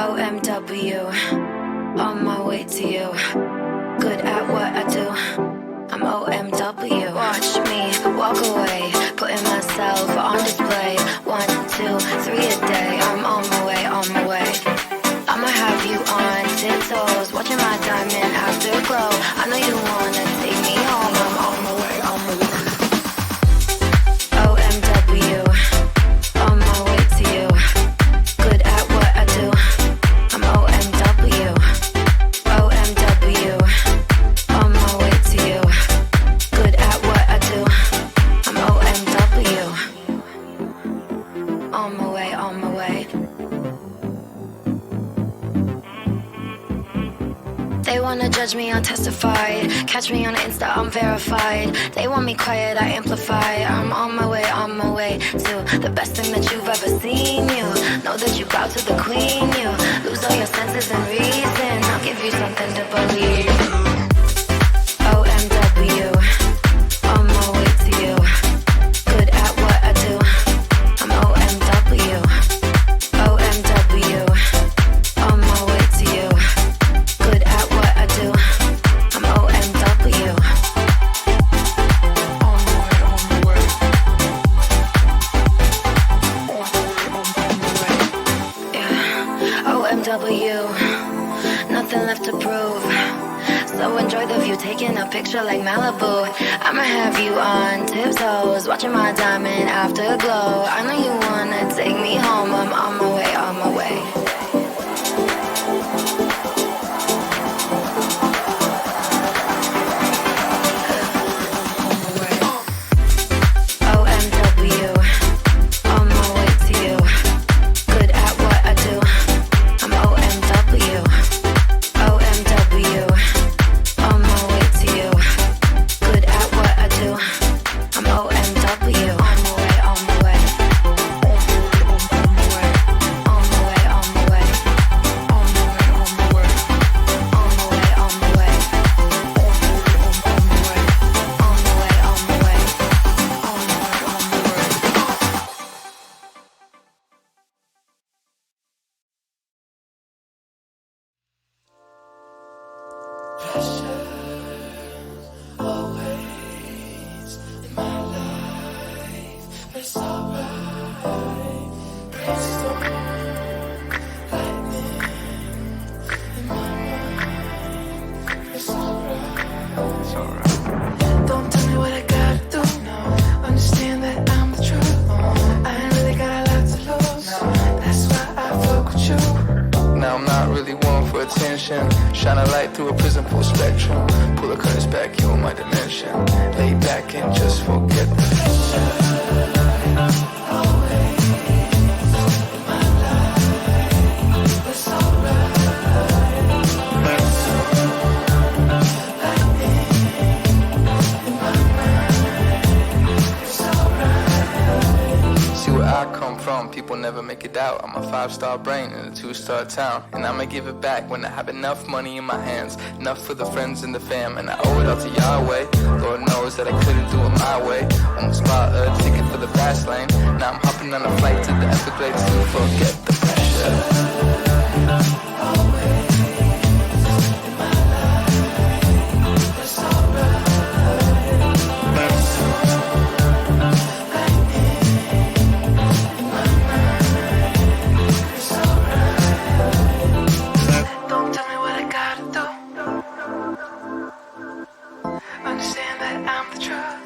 OMW, on my way to you. Good at what I do. I'm OMW. Watch me walk away, putting myself on display. 1, 2, 3 a day. I'm on my way, on my way. I'ma have you on tiptoes, watching my diamond afterglow. I know you wanna take me home. I'm on my way, on my way. OMW, on my way to you. Good at what I do. I'm OMW. OMW, on my way to you. Good at what I do. I'm OMW. On my way, on my way. They wanna judge me, I'll testify. Catch me on Insta, I'm verified. They want me quiet, I amplify. I'm on my way to the best thing that you've ever seen. You know that you bow to the queen. You lose all your senses and reason. I'll give you something to believe. OMW, on my way to you. Good at what I do. I'm OMW. OMW, on my way to you. Good at what I do. I'm OMW. On my way, on my way. Yeah. OMW. Nothing left to prove. So enjoy the view, taking a picture like Malibu. I'ma have you on tiptoes, watching my diamond afterglow. I know you wanna take me home. I'm on my way, on my way. OMW, on my way to you. Good at what I do. I'm OMW. OMW, on my way to you. Good at what I do. I'm OMW. On my way, on my way. On my way, on my way. On my way, on my way. On my way, on my way. On my way, on my way. On my way, on my way. On my way, on my way. Don't tell me what I gotta do. Understand that I'm the truth. I ain't really got a lot to lose. That's why I fuck with you. Now I'm not really one for attention. Shine a light through a prism full spectrum. Pull the curtains back, you in my dimension. Lay back and just forget the pressure. See where I come from, people never make it out. I'm a 5-star brain in a 2-star town. And I'ma give it back when I have enough money in my hands. Enough for the friends and the fam. And I owe it all to Yahweh. Lord knows that I couldn't do it my way. Almost bought a ticket for the fast lane. Now I'm hopping on a flight to the Everglades to forget the pressure. Don't tell me what I gotta do. Understand that I'm the truth.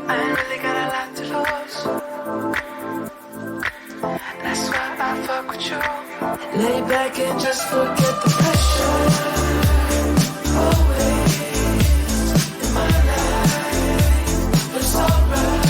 I ain't really got a lot to lose. That's why I fuck with you. Lay back and just forget the pressure. Always in my life, but it's alright.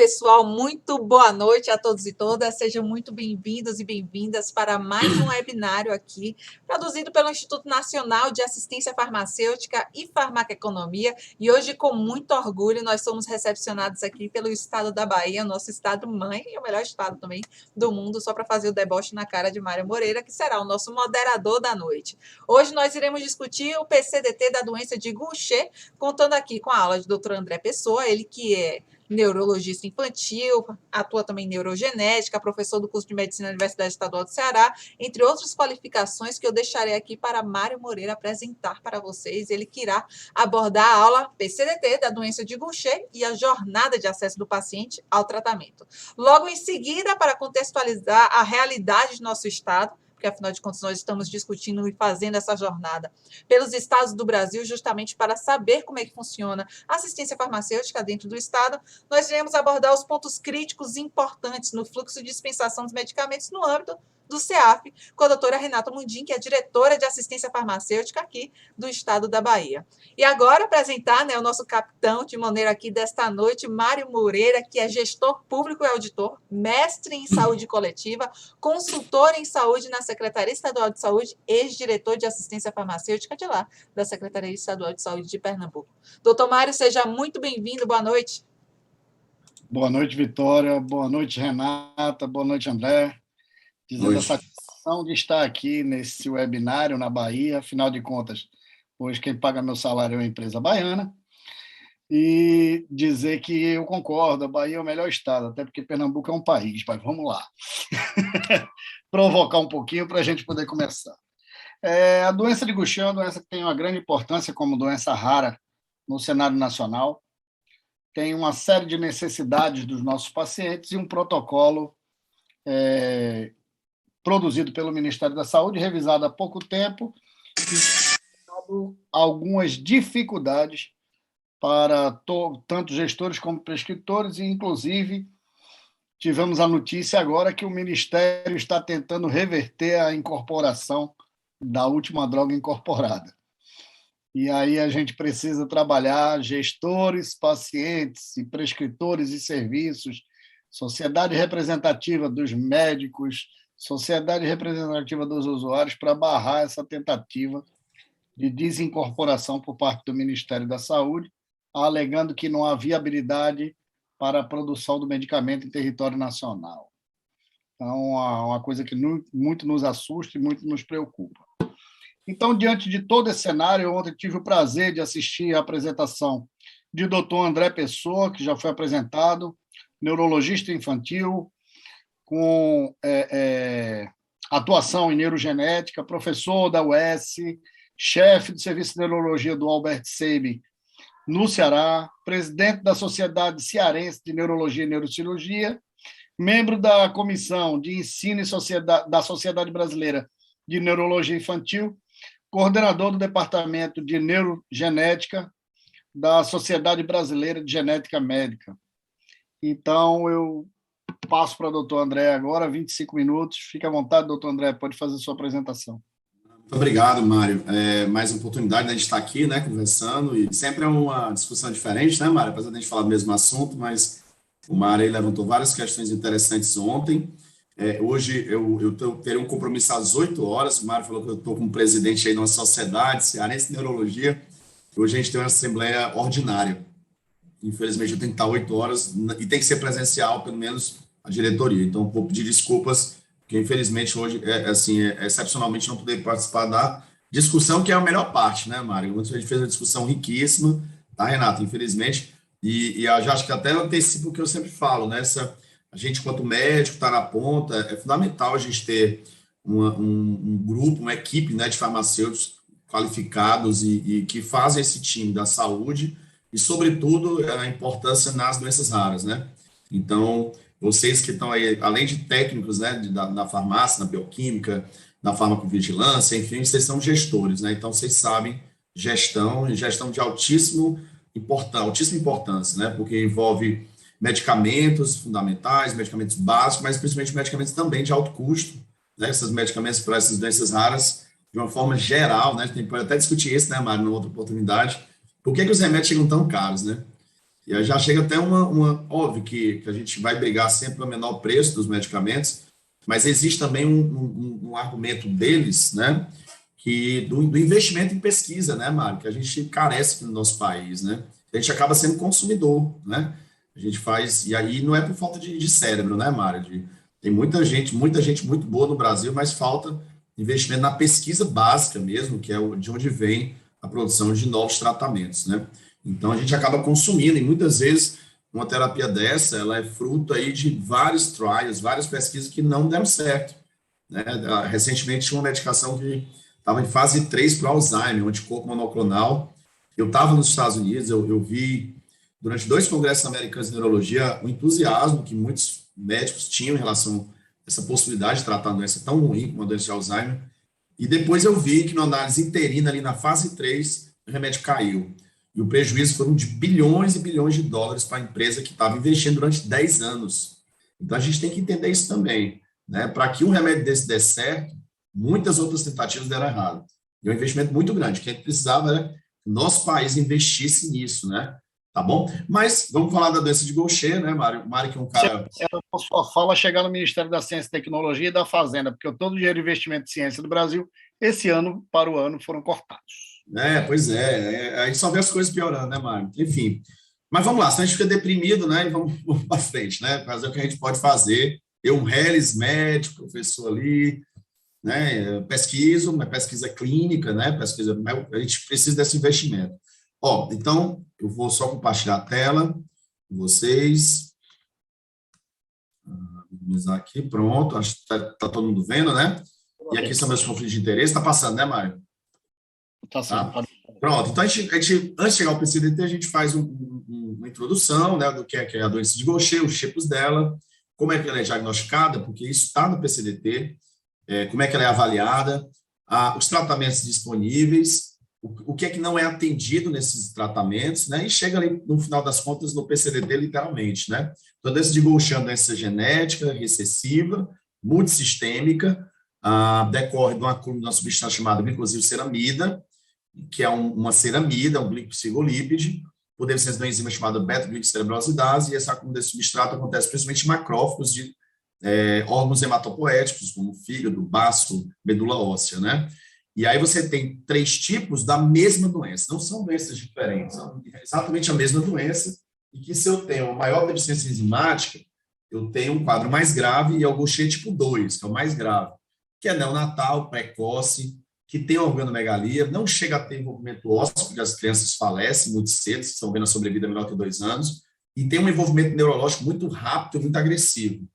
pessoal, muito boa noite a todos e todas. Sejam muito bem-vindos e bem-vindas para mais um webinário aqui, produzido pelo Instituto Nacional de Assistência Farmacêutica e Farmacoeconomia. E hoje, com muito orgulho, nós somos recepcionados aqui pelo estado da Bahia, nosso estado-mãe, e o melhor estado também do mundo, só para fazer o deboche na cara de Mário Moreira, que será o nosso moderador da noite. Hoje nós iremos discutir o PCDT da doença de Gaucher, contando aqui com a aula do Dr. André Pessoa, ele que é neurologista infantil, atua também em neurogenética, professor do curso de medicina da Universidade Estadual do Ceará, entre outras qualificações que eu deixarei aqui para Mário Moreira apresentar para vocês. Ele que irá abordar a aula PCDT da doença de Gaucher e a jornada de acesso do paciente ao tratamento. Logo em seguida, para contextualizar a realidade do nosso estado, porque, afinal de contas, nós estamos discutindo e fazendo essa jornada pelos estados do Brasil, justamente para saber como é que funciona a assistência farmacêutica dentro do estado. Nós iremos abordar os pontos críticos importantes no fluxo de dispensação dos medicamentos no âmbito do CEAF, com a doutora Renata Mundim, que é diretora de assistência farmacêutica aqui do estado da Bahia. E agora apresentar, o nosso capitão timoneiro aqui desta noite, Mário Moreira, que é gestor público e auditor, mestre em saúde coletiva, consultor em saúde na Secretaria Estadual de Saúde, ex-diretor de assistência farmacêutica de lá, da Secretaria Estadual de Saúde de Pernambuco. Doutor Mário, seja muito bem-vindo, boa noite. Boa noite, Vitória, boa noite, Renata, boa noite, André. Dizendo a satisfação de estar aqui nesse webinário na Bahia, afinal de contas, hoje quem paga meu salário é uma empresa baiana, e dizer que eu concordo, a Bahia é o melhor estado, até porque Pernambuco é um país, mas vamos lá. Provocar um pouquinho para a gente poder começar. A doença de Gaucher é uma doença que tem uma grande importância como doença rara no cenário nacional, tem uma série de necessidades dos nossos pacientes e um protocolo produzido pelo Ministério da Saúde, revisado há pouco tempo, e algumas dificuldades para tanto gestores como prescritores, e, inclusive, tivemos a notícia agora que o Ministério está tentando reverter a incorporação da última droga incorporada. E aí a gente precisa trabalhar gestores, pacientes e prescritores e serviços, sociedade representativa dos médicos, sociedade representativa dos usuários, para barrar essa tentativa de desincorporação por parte do Ministério da Saúde, alegando que não há viabilidade para a produção do medicamento em território nacional. Então, é uma coisa que muito nos assusta e muito nos preocupa. Então, diante de todo esse cenário, ontem tive o prazer de assistir à apresentação de Dr. André Pessoa, que já foi apresentado, neurologista infantil, com atuação em neurogenética, professor da UES, chefe do Serviço de Neurologia do Albert Sabin no Ceará, presidente da Sociedade Cearense de Neurologia e Neurocirurgia, membro da Comissão de Ensino da Sociedade Brasileira de Neurologia Infantil, coordenador do Departamento de Neurogenética da Sociedade Brasileira de Genética Médica. Então, eu passo para o doutor André agora, 25 minutos. Fique à vontade, doutor André, pode fazer sua apresentação. Muito obrigado, Mário. Mais uma oportunidade de a gente estar aqui, conversando, e sempre é uma discussão diferente, Mário? Apesar de a gente falar do mesmo assunto, mas o Mário aí levantou várias questões interessantes ontem. Hoje eu terei um compromisso às 8 horas, o Mário falou que eu estou como presidente aí de uma sociedade cearense de neurologia. Hoje a gente tem uma assembleia ordinária. Infelizmente, eu tenho que estar 8 horas e tem que ser presencial, pelo menos, a diretoria. Então, vou pedir desculpas, porque, infelizmente, hoje, excepcionalmente, não poder participar da discussão, que é a melhor parte, Mário? Ontem a gente fez uma discussão riquíssima, tá, Renata? Infelizmente. E eu já acho que até antecipo o que eu sempre falo, a gente, quanto médico, está na ponta, é fundamental a gente ter um grupo, uma equipe de farmacêuticos qualificados e que fazem esse time da saúde, e, sobretudo, a importância nas doenças raras, Então, vocês que estão aí, além de técnicos, da farmácia, da bioquímica, da farmacovigilância, enfim, vocês são gestores, Então, vocês sabem gestão de altíssima importância, Porque envolve medicamentos fundamentais, medicamentos básicos, mas principalmente medicamentos também de alto custo, Esses medicamentos para essas doenças raras, de uma forma geral, A gente pode até discutir isso, Mário, numa outra oportunidade. Por que os remédios chegam tão caros, E aí já chega até óbvio que a gente vai brigar sempre pelo menor preço dos medicamentos, mas existe também um argumento deles, né, que do investimento em pesquisa, né, Mário, que a gente carece aqui no nosso país, né? A gente acaba sendo consumidor, né? A gente faz, e aí não é por falta de cérebro, né, Mário? Tem muita gente muito boa no Brasil, mas falta investimento na pesquisa básica mesmo, que é de onde vem a produção de novos tratamentos, né? Então a gente acaba consumindo, e muitas vezes uma terapia dessa, ela é fruto aí de vários trials, várias pesquisas que não deram certo, né? Recentemente tinha uma medicação que estava em fase 3 para Alzheimer, um anticorpo monoclonal. Eu estava nos Estados Unidos, eu vi durante 2 congressos americanos de neurologia o entusiasmo que muitos médicos tinham em relação a essa possibilidade de tratar uma doença tão ruim como a doença de Alzheimer. E depois eu vi que na análise interina, ali na fase 3, o remédio caiu. E o prejuízo foram de bilhões e bilhões de dólares para a empresa que estava investindo durante 10 anos. Então, a gente tem que entender isso também, né? Para que um remédio desse dê certo, muitas outras tentativas deram errado. E é um investimento muito grande. O que a gente precisava era que o nosso país investisse nisso, né? Tá bom? Mas vamos falar da doença de Gaucher, né, Mário? Mário, que é um cara... Só fala chegar no Ministério da Ciência, Tecnologia e da Fazenda, porque todo o dinheiro de investimento em ciência do Brasil, esse ano para o ano, foram cortados. Pois é. A gente só vê as coisas piorando, né, Mário? Enfim. Mas vamos lá, se a gente fica deprimido, né, e vamos para frente, né? Fazer o que a gente pode fazer. Eu, um Helles, médico, professor ali, né, pesquiso, uma pesquisa clínica, né, a gente precisa desse investimento. Então, eu vou só compartilhar a tela com vocês. Vou aqui, pronto, acho que está todo mundo vendo, né? E aqui são meus conflitos de interesse, está passando, né, Mário? Está sendo. Tá? Pronto, então, a gente, antes de chegar ao PCDT, a gente faz uma introdução, né, do que é a doença de Gaucher, os tipos dela, como é que ela é diagnosticada, porque isso está no PCDT, como é que ela é avaliada, os tratamentos disponíveis, o que é que não é atendido nesses tratamentos, né, e chega ali, no final das contas, no PCDT, literalmente, né. Então, a doença de Gaucher é uma doença genética, recessiva, multissistêmica, decorre de uma substância chamada glicosylceramida, que é uma ceramida, um glicosfingolípide, por deficiência de uma enzima chamada beta-glicocerebrosidase, e esse acúmulo desse substrato acontece principalmente em macrófagos de órgãos hematopoéticos, como fígado, baço, medula óssea, né? E aí você tem 3 tipos da mesma doença, não são doenças diferentes, são exatamente a mesma doença, e que se eu tenho uma maior deficiência enzimática, eu tenho um quadro mais grave, e é o Gaucher tipo 2, que é o mais grave, que é neonatal, precoce, que tem organomegalia, não chega a ter envolvimento ósseo, porque as crianças falecem muito cedo, se estão vendo a sobrevida menor que 2 anos, e tem um envolvimento neurológico muito rápido, muito agressivo.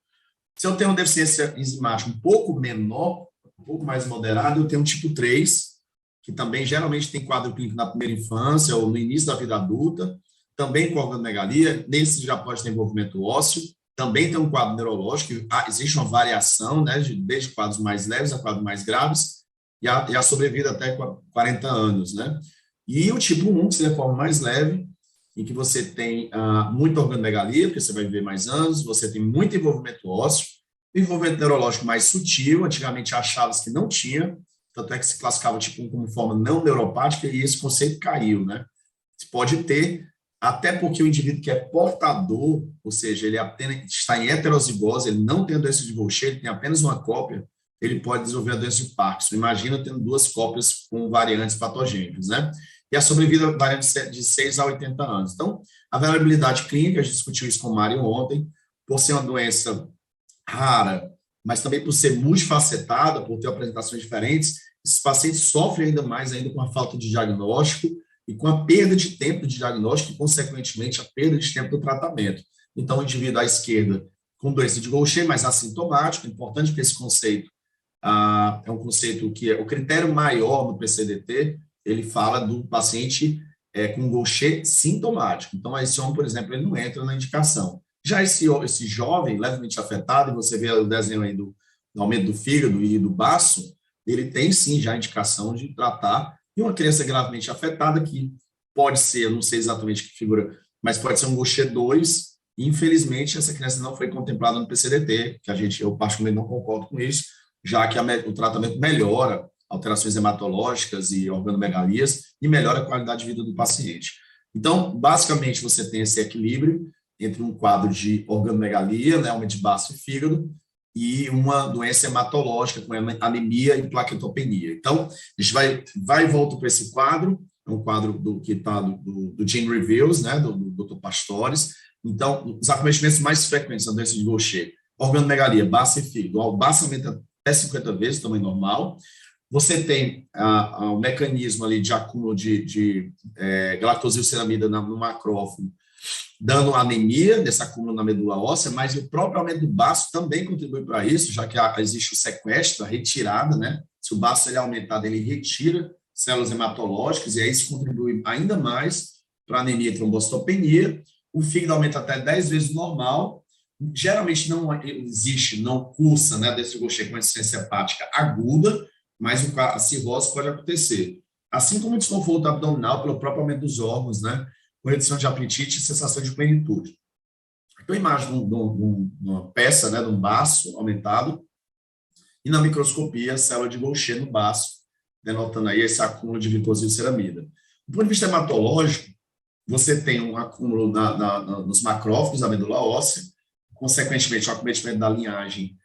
Se eu tenho uma deficiência enzimática um pouco menor, um pouco mais moderada, eu tenho um tipo 3, que também geralmente tem quadro clínico na primeira infância ou no início da vida adulta, também com organomegalia, nesse já pode ter envolvimento ósseo, também tem um quadro neurológico, existe uma variação, né, desde quadros mais leves a quadros mais graves, e a sobrevida até 40 anos, né? E o tipo 1, que seria a forma mais leve, em que você tem muita organomegalia, porque você vai viver mais anos, você tem muito envolvimento ósseo, envolvimento neurológico mais sutil, antigamente achava-se que não tinha, tanto é que se classificava o tipo 1 como forma não neuropática, e esse conceito caiu, né? Você pode ter, até porque o indivíduo que é portador, ou seja, ele apenas está em heterozigose, ele não tem a doença de Gaucher, ele tem apenas uma cópia, ele pode desenvolver a doença de Parkinson. Imagina tendo 2 cópias com variantes patogênicas, né? E a sobrevida varia de 6 a 80 anos. Então, a variabilidade clínica, a gente discutiu isso com o Mário ontem, por ser uma doença rara, mas também por ser multifacetada, por ter apresentações diferentes, esses pacientes sofrem ainda mais ainda com a falta de diagnóstico e com a perda de tempo de diagnóstico e, consequentemente, a perda de tempo do tratamento. Então, o indivíduo à esquerda com doença de Gaucher, mas assintomático, é importante que esse conceito é um conceito que é o critério maior no PCDT, ele fala do paciente com Gaucher sintomático. Então, esse homem, por exemplo, ele não entra na indicação. Já esse jovem, levemente afetado, e você vê o desenho aí do aumento do fígado e do baço, ele tem sim já a indicação de tratar. E uma criança gravemente afetada, que pode ser, eu não sei exatamente que figura, mas pode ser um Gaucher 2, e infelizmente essa criança não foi contemplada no PCDT, que eu particularmente não concordo com isso, já que o tratamento melhora alterações hematológicas e organomegalias e melhora a qualidade de vida do paciente. Então, basicamente, você tem esse equilíbrio entre um quadro de organomegalia, né, aumento de baço e fígado, e uma doença hematológica com anemia e plaquetopenia. Então, a gente vai e volta para esse quadro, é um quadro que está do Gene Reviews, né, do Dr. Pastores. Então, os acometimentos mais frequentes da doença de Gaucher: organomegalia, baço e fígado. O baço aumenta até 50 vezes o tamanho normal. Você tem o mecanismo ali de acúmulo de galactosilceramida no macrófago, dando anemia desse acúmulo na medula óssea, mas o próprio aumento do baço também contribui para isso, já que existe o sequestro, a retirada, né? Se o baço ele é aumentado, ele retira células hematológicas, e aí isso contribui ainda mais para anemia e trombocitopenia. O fígado aumenta até 10 vezes o normal. Geralmente não cursa, né, desse Gaucher com insuficiência hepática aguda, mas a cirrose pode acontecer. Assim como o desconforto abdominal pelo próprio aumento dos órgãos, né, com redução de apetite e sensação de plenitude. Então, a imagem de uma peça, né, de um baço aumentado, e na microscopia, a célula de Gaucher no baço, denotando aí esse acúmulo de glicosilceramida. Do ponto de vista hematológico, você tem um acúmulo nos macrófagos da medula óssea, consequentemente, o acometimento da linhagem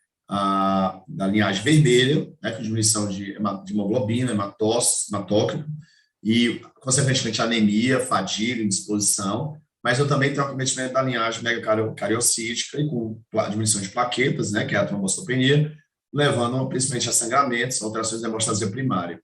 vermelha, né, com diminuição de hemoglobina, hematócrito, e, consequentemente, anemia, fadiga, indisposição, mas eu também tenho o acometimento da linhagem megacariocítica e com diminuição de plaquetas, né, que é a trombocitopenia, levando principalmente a sangramentos, alterações da hemostasia primária.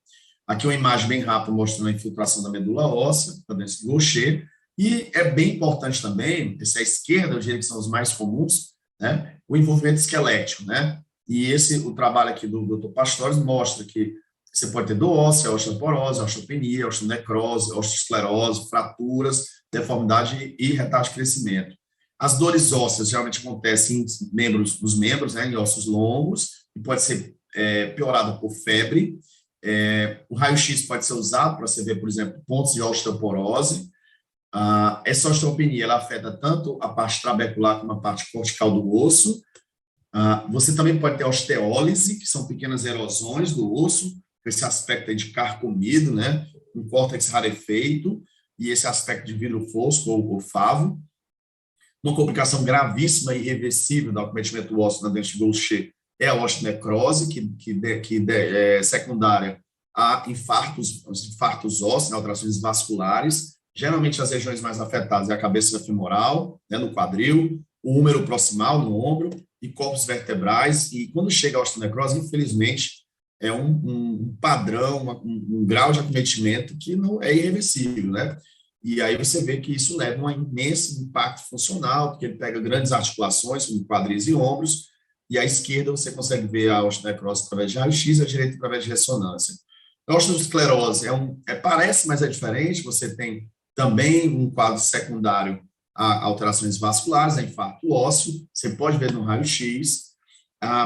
Aqui uma imagem bem rápida mostrando a infiltração da medula óssea, da doença de Gaucher, e é bem importante também, esse à esquerda, eu diria que são os mais comuns, né, o envolvimento esquelético, né, e o trabalho aqui do Dr. Pastores mostra que você pode ter dor óssea, osteoporose, osteopenia, osteonecrose, osteosclerose, fraturas, deformidade e retardo de crescimento. As dores ósseas geralmente acontecem nos membros, né, em ossos longos, e pode ser piorada por febre. O raio-x pode ser usado para você ver, por exemplo, pontos de osteoporose. Essa osteopenia ela afeta tanto a parte trabecular como a parte cortical do osso. Você também pode ter osteólise, que são pequenas erosões do osso, com esse aspecto aí de carcomido, né, um córtex rarefeito, e esse aspecto de vidro fosco ou favo. Uma complicação gravíssima e irreversível do acometimento ósseo na doença de Gaucher é a osteonecrose, que é secundária a infartos ósseos, né, alterações vasculares. Geralmente as regiões mais afetadas é a cabeça femoral, né, no quadril, o húmero proximal, no ombro, e corpos vertebrais. E quando chega a osteonecrose, infelizmente, é um padrão, um grau de acometimento que não é irreversível, né? E aí você vê que isso leva a um imenso impacto funcional, porque ele pega grandes articulações, como quadris e ombros, e à esquerda você consegue ver a osteonecrose através de raio-x, à direita através de ressonância. A osteosclerose parece, mas é diferente. Você tem também um quadro secundário a alterações vasculares, a infarto ósseo, você pode ver no raio-x,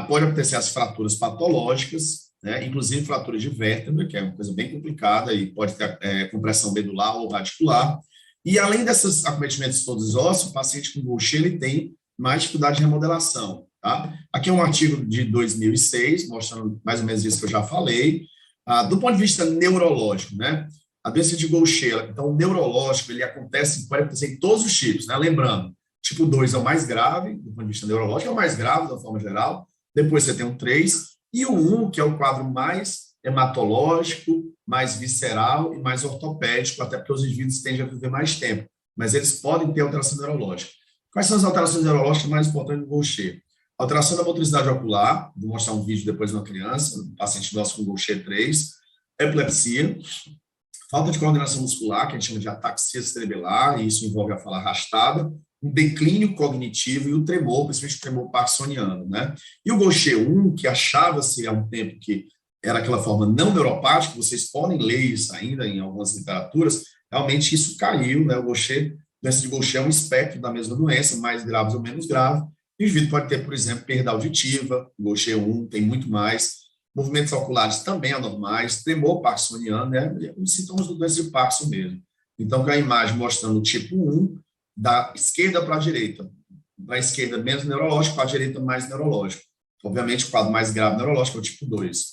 pode acontecer as fraturas patológicas, né, inclusive fraturas de vértebra, que é uma coisa bem complicada, e pode ter compressão medular ou radicular. E além desses acometimentos todos ósseos, o paciente com Gaucher ele tem mais dificuldade de remodelação. Tá? Aqui é um artigo de 2006, mostrando mais ou menos isso que eu já falei. Do ponto de vista neurológico, né, a doença de Gaucher, então o neurológico, ele pode acontecer em todos os tipos, né? Lembrando, tipo 2 é o mais grave, do ponto de vista neurológico, é o mais grave, da forma geral. Depois você tem o 3, e o 1, que é o quadro mais hematológico, mais visceral e mais ortopédico, até porque os indivíduos tendem a viver mais tempo, mas eles podem ter alteração neurológica. Quais são as alterações neurológicas mais importantes do Gaucher? Alteração da motricidade ocular, vou mostrar um vídeo depois de uma criança, um paciente nosso com Gaucher 3, epilepsia, falta de coordenação muscular, que a gente chama de ataxia cerebelar, e isso envolve a fala arrastada, um declínio cognitivo e o tremor, principalmente o tremor parkinsoniano, né? E o Gaucher 1, que achava-se há um tempo que era aquela forma não neuropática, vocês podem ler isso ainda em algumas literaturas, realmente isso caiu, né? O Gaucher, doença de Gaucher é um espectro da mesma doença, mais grave ou menos grave. O indivíduo pode ter, por exemplo, perda auditiva, o Gaucher 1 tem muito mais, movimentos oculares também anormais, tremor parkinsoniano, né? Os sintomas da doença de Parkinson mesmo. Então, com a imagem mostrando o tipo 1, da esquerda para a direita. Da esquerda menos neurológico, para a direita mais neurológico. Obviamente, o quadro mais grave neurológico é o tipo 2.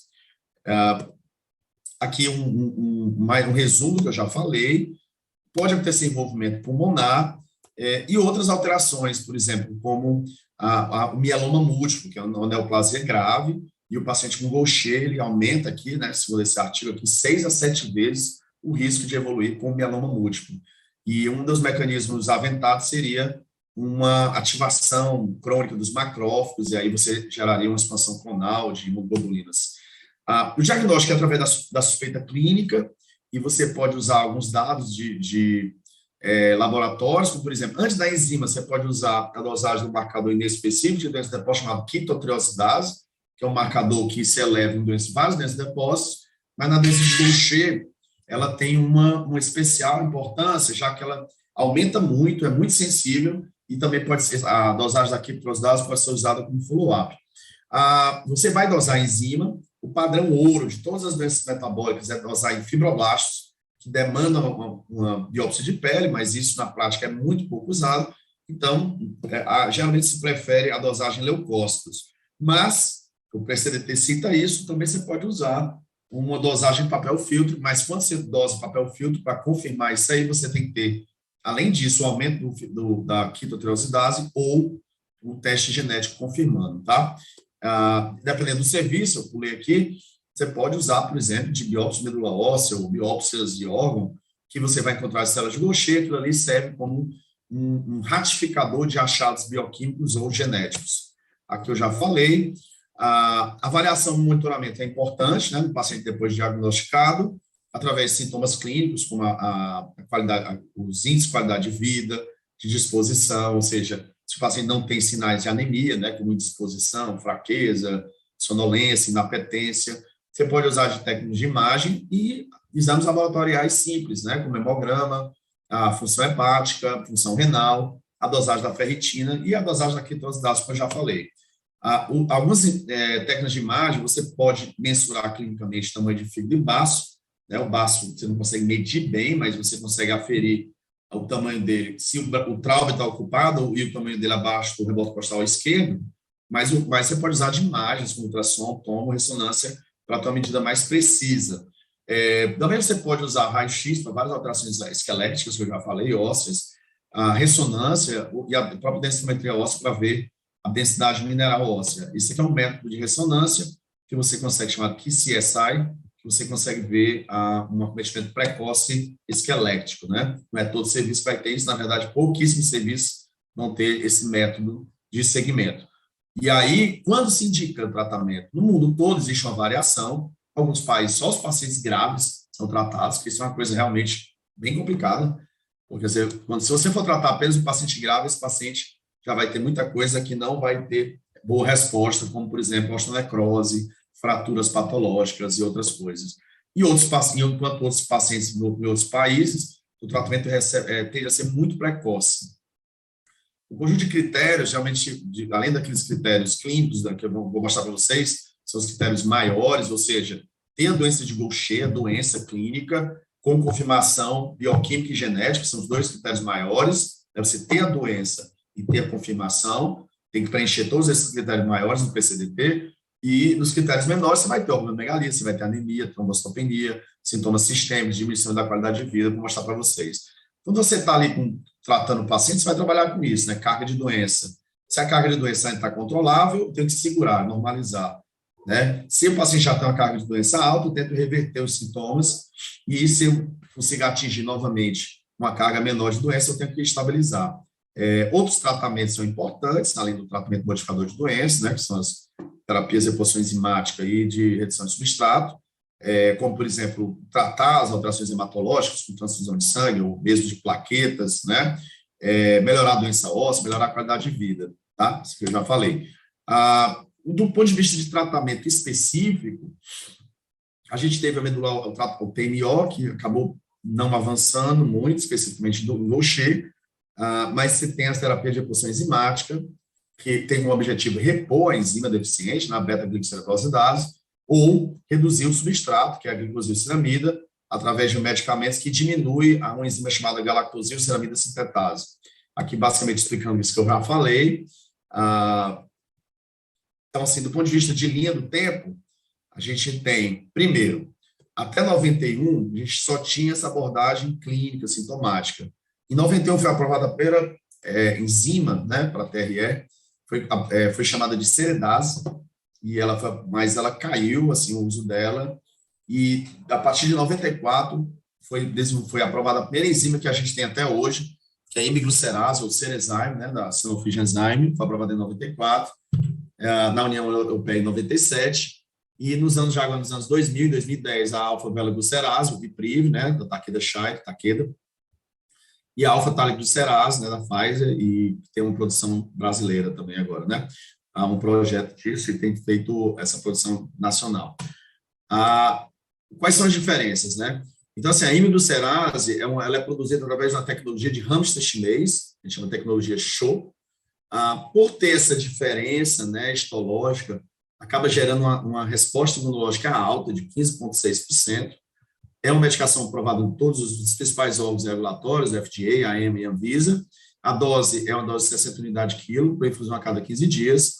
Aqui um resumo que eu já falei. pode acontecer envolvimento pulmonar e outras alterações, por exemplo, como o mieloma múltiplo, que é uma neoplasia grave, e o paciente com Gaucher, ele aumenta aqui, né, segundo esse artigo aqui, 6 a 7 vezes o risco de evoluir com mieloma múltiplo. E um dos mecanismos aventados seria uma ativação crônica dos macrófagos, e aí você geraria uma expansão clonal de imunglobulinas. O diagnóstico é através da suspeita clínica, e você pode usar alguns dados de laboratórios, como, por exemplo, antes da enzima, você pode usar a dosagem do marcador inespecífico de doença de depósito chamado quitotriosidase, que é um marcador que se eleva em várias doenças de depósitos, mas na doença de Gaucher, ela tem uma especial importância, já que ela aumenta muito, é muito sensível, e também pode ser, a dosagem da quitotriosidase pode ser usada como follow-up. Você vai dosar a enzima, o padrão ouro de todas as doenças metabólicas é dosar em fibroblastos, que demandam uma biópsia de pele, mas isso na prática é muito pouco usado, então geralmente se prefere a dosagem em leucócitos. Mas o PCDT cita isso, também você pode usar uma dosagem em papel filtro, mas quando você dosa papel filtro, para confirmar isso aí, você tem que ter, além disso, o aumento da quitotriosidase ou um teste genético confirmando, tá? Dependendo do serviço, eu pulei aqui, você pode usar, por exemplo, de biópsia de medula óssea ou biópsias de órgão, que você vai encontrar as células de Gaucher, aquilo ali serve como um ratificador de achados bioquímicos ou genéticos. Aqui eu já falei. A avaliação do monitoramento é importante, né, no paciente depois de diagnosticado, através de sintomas clínicos, como os índices de qualidade de vida, de disposição, ou seja, se o paciente não tem sinais de anemia, né, como indisposição, fraqueza, sonolência, inapetência, você pode usar de técnicas de imagem e exames laboratoriais simples, né, como hemograma, a função hepática, a função renal, a dosagem da ferritina e a dosagem da quitosidase, como eu já falei. Algumas técnicas de imagem, você pode mensurar clinicamente o tamanho de fígado e baço, né? O baço você não consegue medir bem, mas você consegue aferir o tamanho dele, se o traube está ocupado e o tamanho dele abaixo do rebote costal esquerdo, mas você pode usar de imagens, como ultrassom, tomo, ressonância, para ter uma medida mais precisa. Também você pode usar raio-x para várias alterações esqueléticas, que eu já falei, ósseas, a ressonância e a própria densitometria óssea para ver a densidade mineral óssea. Isso aqui é um método de ressonância que você consegue chamar de QCSI, que você consegue ver um acometimento precoce esquelético, né? Não é todo serviço que vai ter isso, na verdade, pouquíssimos serviços vão ter esse método de segmento. E aí, quando se indica tratamento? No mundo todo existe uma variação, alguns países só os pacientes graves são tratados, que isso é uma coisa realmente bem complicada, porque se você for tratar apenas um paciente grave, esse paciente já vai ter muita coisa que não vai ter boa resposta, como, por exemplo, osteonecrose, fraturas patológicas e outras coisas. Enquanto outros pacientes em outros países, o tratamento tende a ser muito precoce. O conjunto de critérios, geralmente, além daqueles critérios clínicos, que eu vou mostrar para vocês, são os critérios maiores, ou seja, tem a doença de Gaucher, a doença clínica, com confirmação bioquímica e genética, são os dois critérios maiores, você ter a doença e ter a confirmação, tem que preencher todos esses critérios maiores no PCDT, e nos critérios menores você vai ter organomegalia, você vai ter anemia, trombocitopenia, sintomas sistêmicos, diminuição da qualidade de vida, vou mostrar para vocês. Quando você está ali tratando o paciente, você vai trabalhar com isso, né? Carga de doença. Se a carga de doença ainda está controlável, tem que segurar, normalizar, né? Se o paciente já tem uma carga de doença alta, eu tento reverter os sintomas, e se eu consigo atingir novamente uma carga menor de doença, eu tenho que estabilizar. Outros tratamentos são importantes, além do tratamento modificador de doenças, né, que são as terapias de reposição enzimática e de redução de substrato, como, por exemplo, tratar as alterações hematológicas com transfusão de sangue, ou mesmo de plaquetas, né, melhorar a doença óssea, melhorar a qualidade de vida, tá? Isso que eu já falei. Do ponto de vista de tratamento específico, a gente teve o PMO, que acabou não avançando muito, especificamente do Gaucher, mas você tem as terapias de reposição enzimática, que tem como objetivo repor a enzima deficiente na beta-glicocerebrosidase, ou reduzir o substrato, que é a glicosilciramida, através de medicamentos que diminuem uma enzima chamada galactosilciramida sintetase. Aqui, basicamente, explicando isso que eu já falei. Então, assim, do ponto de vista de linha do tempo, a gente tem, primeiro, até 91, a gente só tinha essa abordagem clínica, sintomática. Em 91 foi aprovada a primeira enzima, né, para a TRE, foi chamada de ceredase, mas ela caiu, assim, o uso dela, e a partir de 94 foi aprovada a primeira enzima que a gente tem até hoje, que é a imiglucerase, ou Cerezyme, né, da Sanofi Genzyme, foi aprovada em 94, na União Europeia em 97, e nos anos 2000 e 2010, a alfa-velaglucerase, o Vipriv, né, da Takeda, e a alfa-taliglucerase, né, da Pfizer, e tem uma produção brasileira também agora, né? Há um projeto disso e tem feito essa produção nacional. Quais são as diferenças, né? Então, assim, a imiglucerase, ela é produzida através de uma tecnologia de hamster chinês, a gente chama de tecnologia CHO. Por ter essa diferença, né, histológica, acaba gerando uma resposta imunológica alta, de 15,6%. É uma medicação aprovada em todos os principais órgãos regulatórios, FDA, AM e Anvisa. A dose é uma dose de 60 unidades quilo, para infusão a cada 15 dias.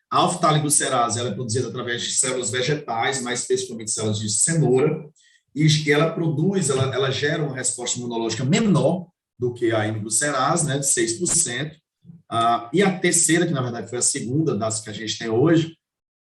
A alfa-taliglucerase ela é produzida através de células vegetais, mais especificamente células de cenoura, e ela gera uma resposta imunológica menor do que a imiglucerase, né, de 6%. E a terceira, que na verdade foi a segunda das que a gente tem hoje,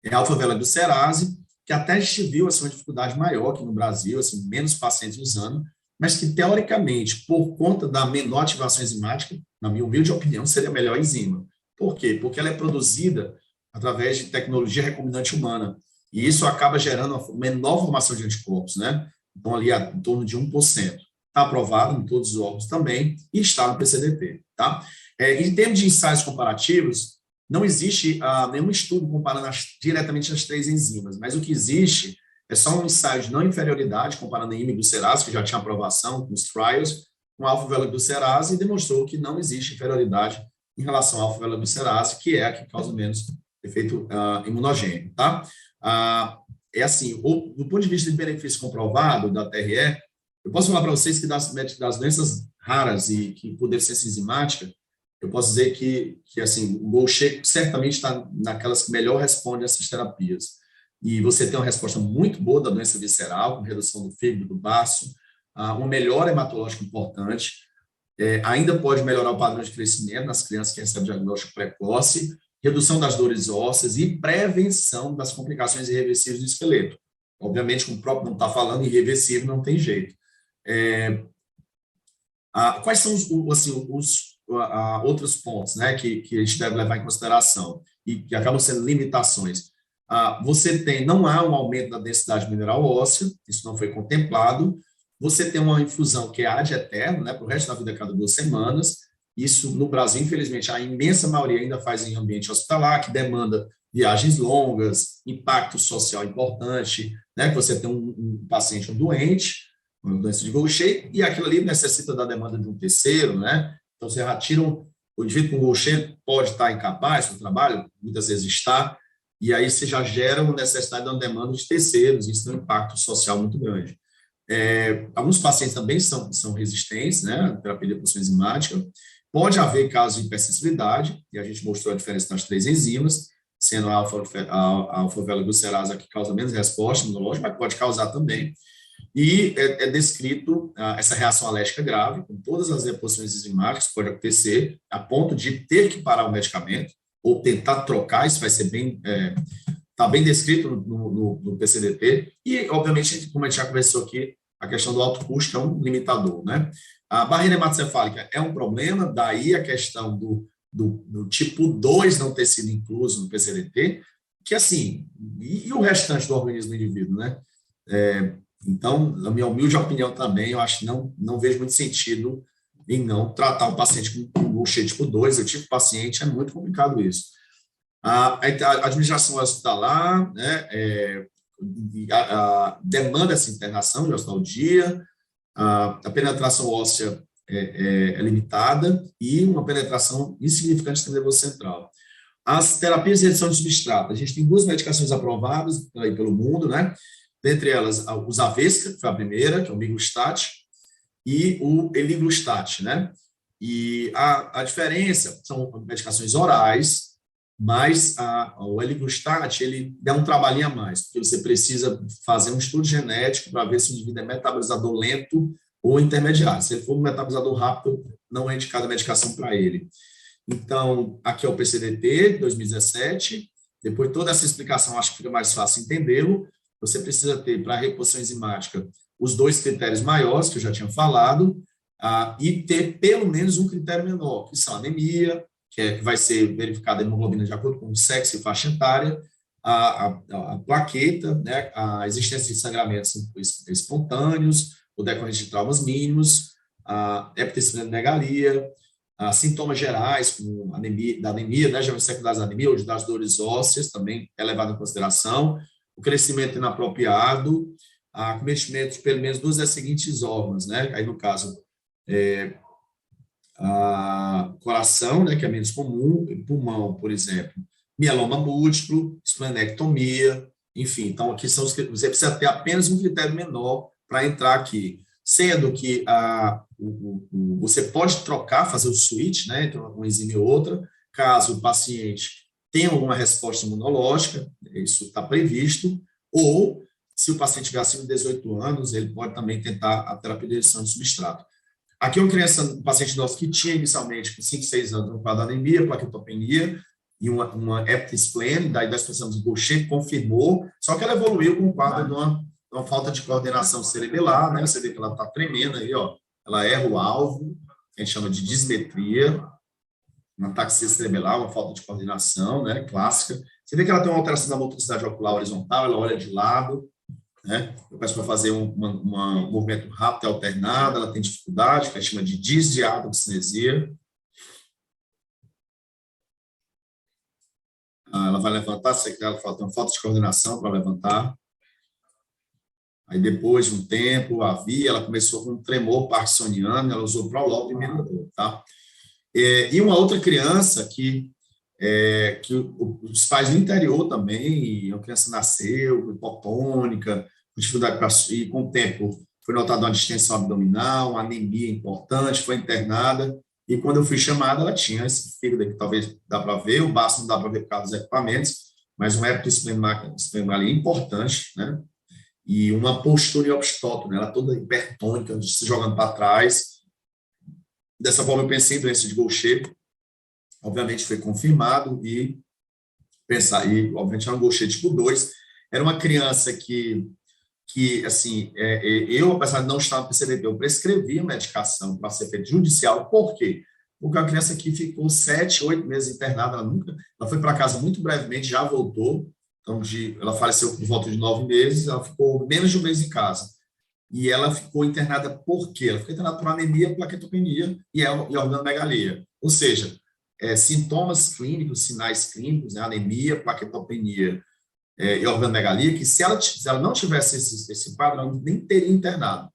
é a alfa-velaglucerase, que até a gente viu assim, uma dificuldade maior aqui no Brasil, assim, menos pacientes usando, mas que, teoricamente, por conta da menor ativação enzimática, na minha humilde opinião, seria a melhor enzima. Por quê? Porque ela é produzida através de tecnologia recombinante humana, e isso acaba gerando uma menor formação de anticorpos, né? Então, ali, em torno de 1%. Está aprovado em todos os órgãos também, e está no PCDT, tá? Em termos de ensaios comparativos, não existe nenhum estudo comparando diretamente as três enzimas, mas o que existe é só um ensaio de não inferioridade, comparando a imiglucerase, que já tinha aprovação com os trials, com a alfa-velaglucerase, e demonstrou que não existe inferioridade em relação à alfa-velaglucerase, que é a que causa menos efeito imunogênico, tá? Assim, do ponto de vista de benefício comprovado da TRE, eu posso falar para vocês que das doenças raras e que por deficiência enzimática, eu posso dizer que assim, o Gaucher certamente está naquelas que melhor respondem a essas terapias. E você tem uma resposta muito boa da doença visceral, com redução do fígado, do baço, uma melhora hematológica importante, ainda pode melhorar o padrão de crescimento nas crianças que recebem diagnóstico precoce, redução das dores ósseas e prevenção das complicações irreversíveis do esqueleto. Obviamente, como o próprio não está falando, irreversível não tem jeito. Quais são os outros pontos, né, que a gente deve levar em consideração e que acabam sendo limitações? Não há um aumento da densidade mineral óssea, isso não foi contemplado. Você tem uma infusão que é ad eterno, né, para o resto da vida, a cada 2 semanas. Isso, no Brasil, infelizmente, a imensa maioria ainda faz em ambiente hospitalar, que demanda viagens longas, impacto social importante, né, que você tem um paciente doente, uma doença de Gaucher, e aquilo ali necessita da demanda de um terceiro, né? Então, você retira o indivíduo com Gaucher pode estar incapaz do trabalho, muitas vezes está, e aí você já gera uma necessidade de uma demanda de terceiros, isso tem um impacto social muito grande. Alguns pacientes também são resistentes, né, à terapia de reposição enzimática. Pode haver casos de hipersensibilidade, e a gente mostrou a diferença das 3 enzimas, sendo a alfa-velaglucerase que causa menos resposta imunológica, mas pode causar também. E é descrito essa reação alérgica grave, com todas as reposições enzimáticas, pode acontecer, a ponto de ter que parar o medicamento, ou tentar trocar, isso vai ser está bem descrito no PCDT, e, obviamente, como a gente já conversou aqui, a questão do alto custo é um limitador, né? A barreira hematocefálica é um problema, daí a questão do tipo 2 não ter sido incluso no PCDT, que, assim, e o restante do organismo do indivíduo, né? Então, na minha humilde opinião também, eu acho que não vejo muito sentido em não tratar o paciente com Gaucher tipo 2, o tipo paciente, é muito complicado isso. A administração hospitalar, né, demanda essa internação de hospital dia, a penetração óssea é limitada e uma penetração insignificante do sistema nervoso central. As terapias de redução de substrato, a gente tem 2 medicações aprovadas aí pelo mundo, né? Dentre elas, o Zavesca, que foi a primeira, que é o Miglustat, e o Eliglustat, né? E a diferença são medicações orais, mas o Eliglustat, ele dá um trabalhinho a mais, porque você precisa fazer um estudo genético para ver se o indivíduo é metabolizador lento ou intermediário. Se ele for um metabolizador rápido, não é indicada a medicação para ele. Então, aqui é o PCDT, 2017. Depois, toda essa explicação, acho que fica mais fácil entendê-lo. Você precisa ter, para a reposição enzimática, os 2 critérios maiores, que eu já tinha falado, e ter pelo menos um critério menor, que são a anemia, que vai ser verificada a hemoglobina de acordo com o sexo e faixa etária, a plaqueta, né, a existência de sangramentos espontâneos, o decorrente de traumas mínimos, a hepatosplenomegalia, sintomas gerais, como anemia, né, geralmente secundários da anemia ou das dores ósseas, também é levado em consideração, o crescimento inapropriado, acometimento de pelo menos 2 das seguintes órgãos, né, aí no caso, coração, né, que é menos comum, pulmão, por exemplo, mieloma múltiplo, esplenectomia, enfim, então aqui são os que você precisa ter apenas um critério menor para entrar aqui, sendo que você pode trocar, fazer o switch, né, entre uma enzima e outra, caso o paciente tenha alguma resposta imunológica, isso está previsto, ou se o paciente tiver acima de 18 anos, ele pode também tentar a terapia de redução de substrato. Aqui uma criança, um paciente nosso que tinha inicialmente com 5, 6 anos um quadro de anemia, plaquetopenia e uma hepatosplênide, daí nós pensamos em Gaucher, confirmou, só que ela evoluiu com um quadro de uma falta de coordenação cerebelar, né? Você vê que ela está tremendo aí, ó. Ela erra o alvo, que a gente chama de dismetria, uma ataxia cerebelar, uma falta de coordenação, né? Clássica. Você vê que ela tem uma alteração da motricidade ocular horizontal, ela olha de lado, né? Eu peço para fazer um movimento rápido e alternado, ela tem dificuldade, que a gente chama de disdiadocinesia. Ela vai levantar, ela tem uma falta de coordenação para levantar. Aí, depois de um tempo, ela começou com um tremor parkinsoniano, ela usou Prolol e melhorou, tá? E uma outra criança que os pais do interior também, a criança nasceu hipotônica, com dificuldade para e com o tempo foi notada uma distensão abdominal, uma anemia importante, foi internada, e quando eu fui chamada, ela tinha esse fígado que talvez dá para ver, o baço não dá para ver por causa dos equipamentos, mas um hepatosplenomegalia importante, né? E uma postura epistoto, né? Ela toda hipertônica, se jogando para trás. Dessa forma, eu pensei em doença de Gaucher, obviamente foi confirmado, obviamente era um Gaucher tipo 2, era uma criança que assim, eu, apesar de não estar no PCDT, eu prescrevi a medicação para ser feita judicial. Por quê? Porque a criança que ficou 7, 8 meses internada, ela foi para casa muito brevemente, já voltou, então ela faleceu por volta de 9 meses, ela ficou menos de um mês em casa. E ela ficou internada por quê? Ela ficou internada por anemia, plaquetopenia e organomegalia. Ou seja, sintomas clínicos, sinais clínicos, né, anemia, plaquetopenia e organomegalia, que se ela não tivesse esse quadro, ela nem teria internado.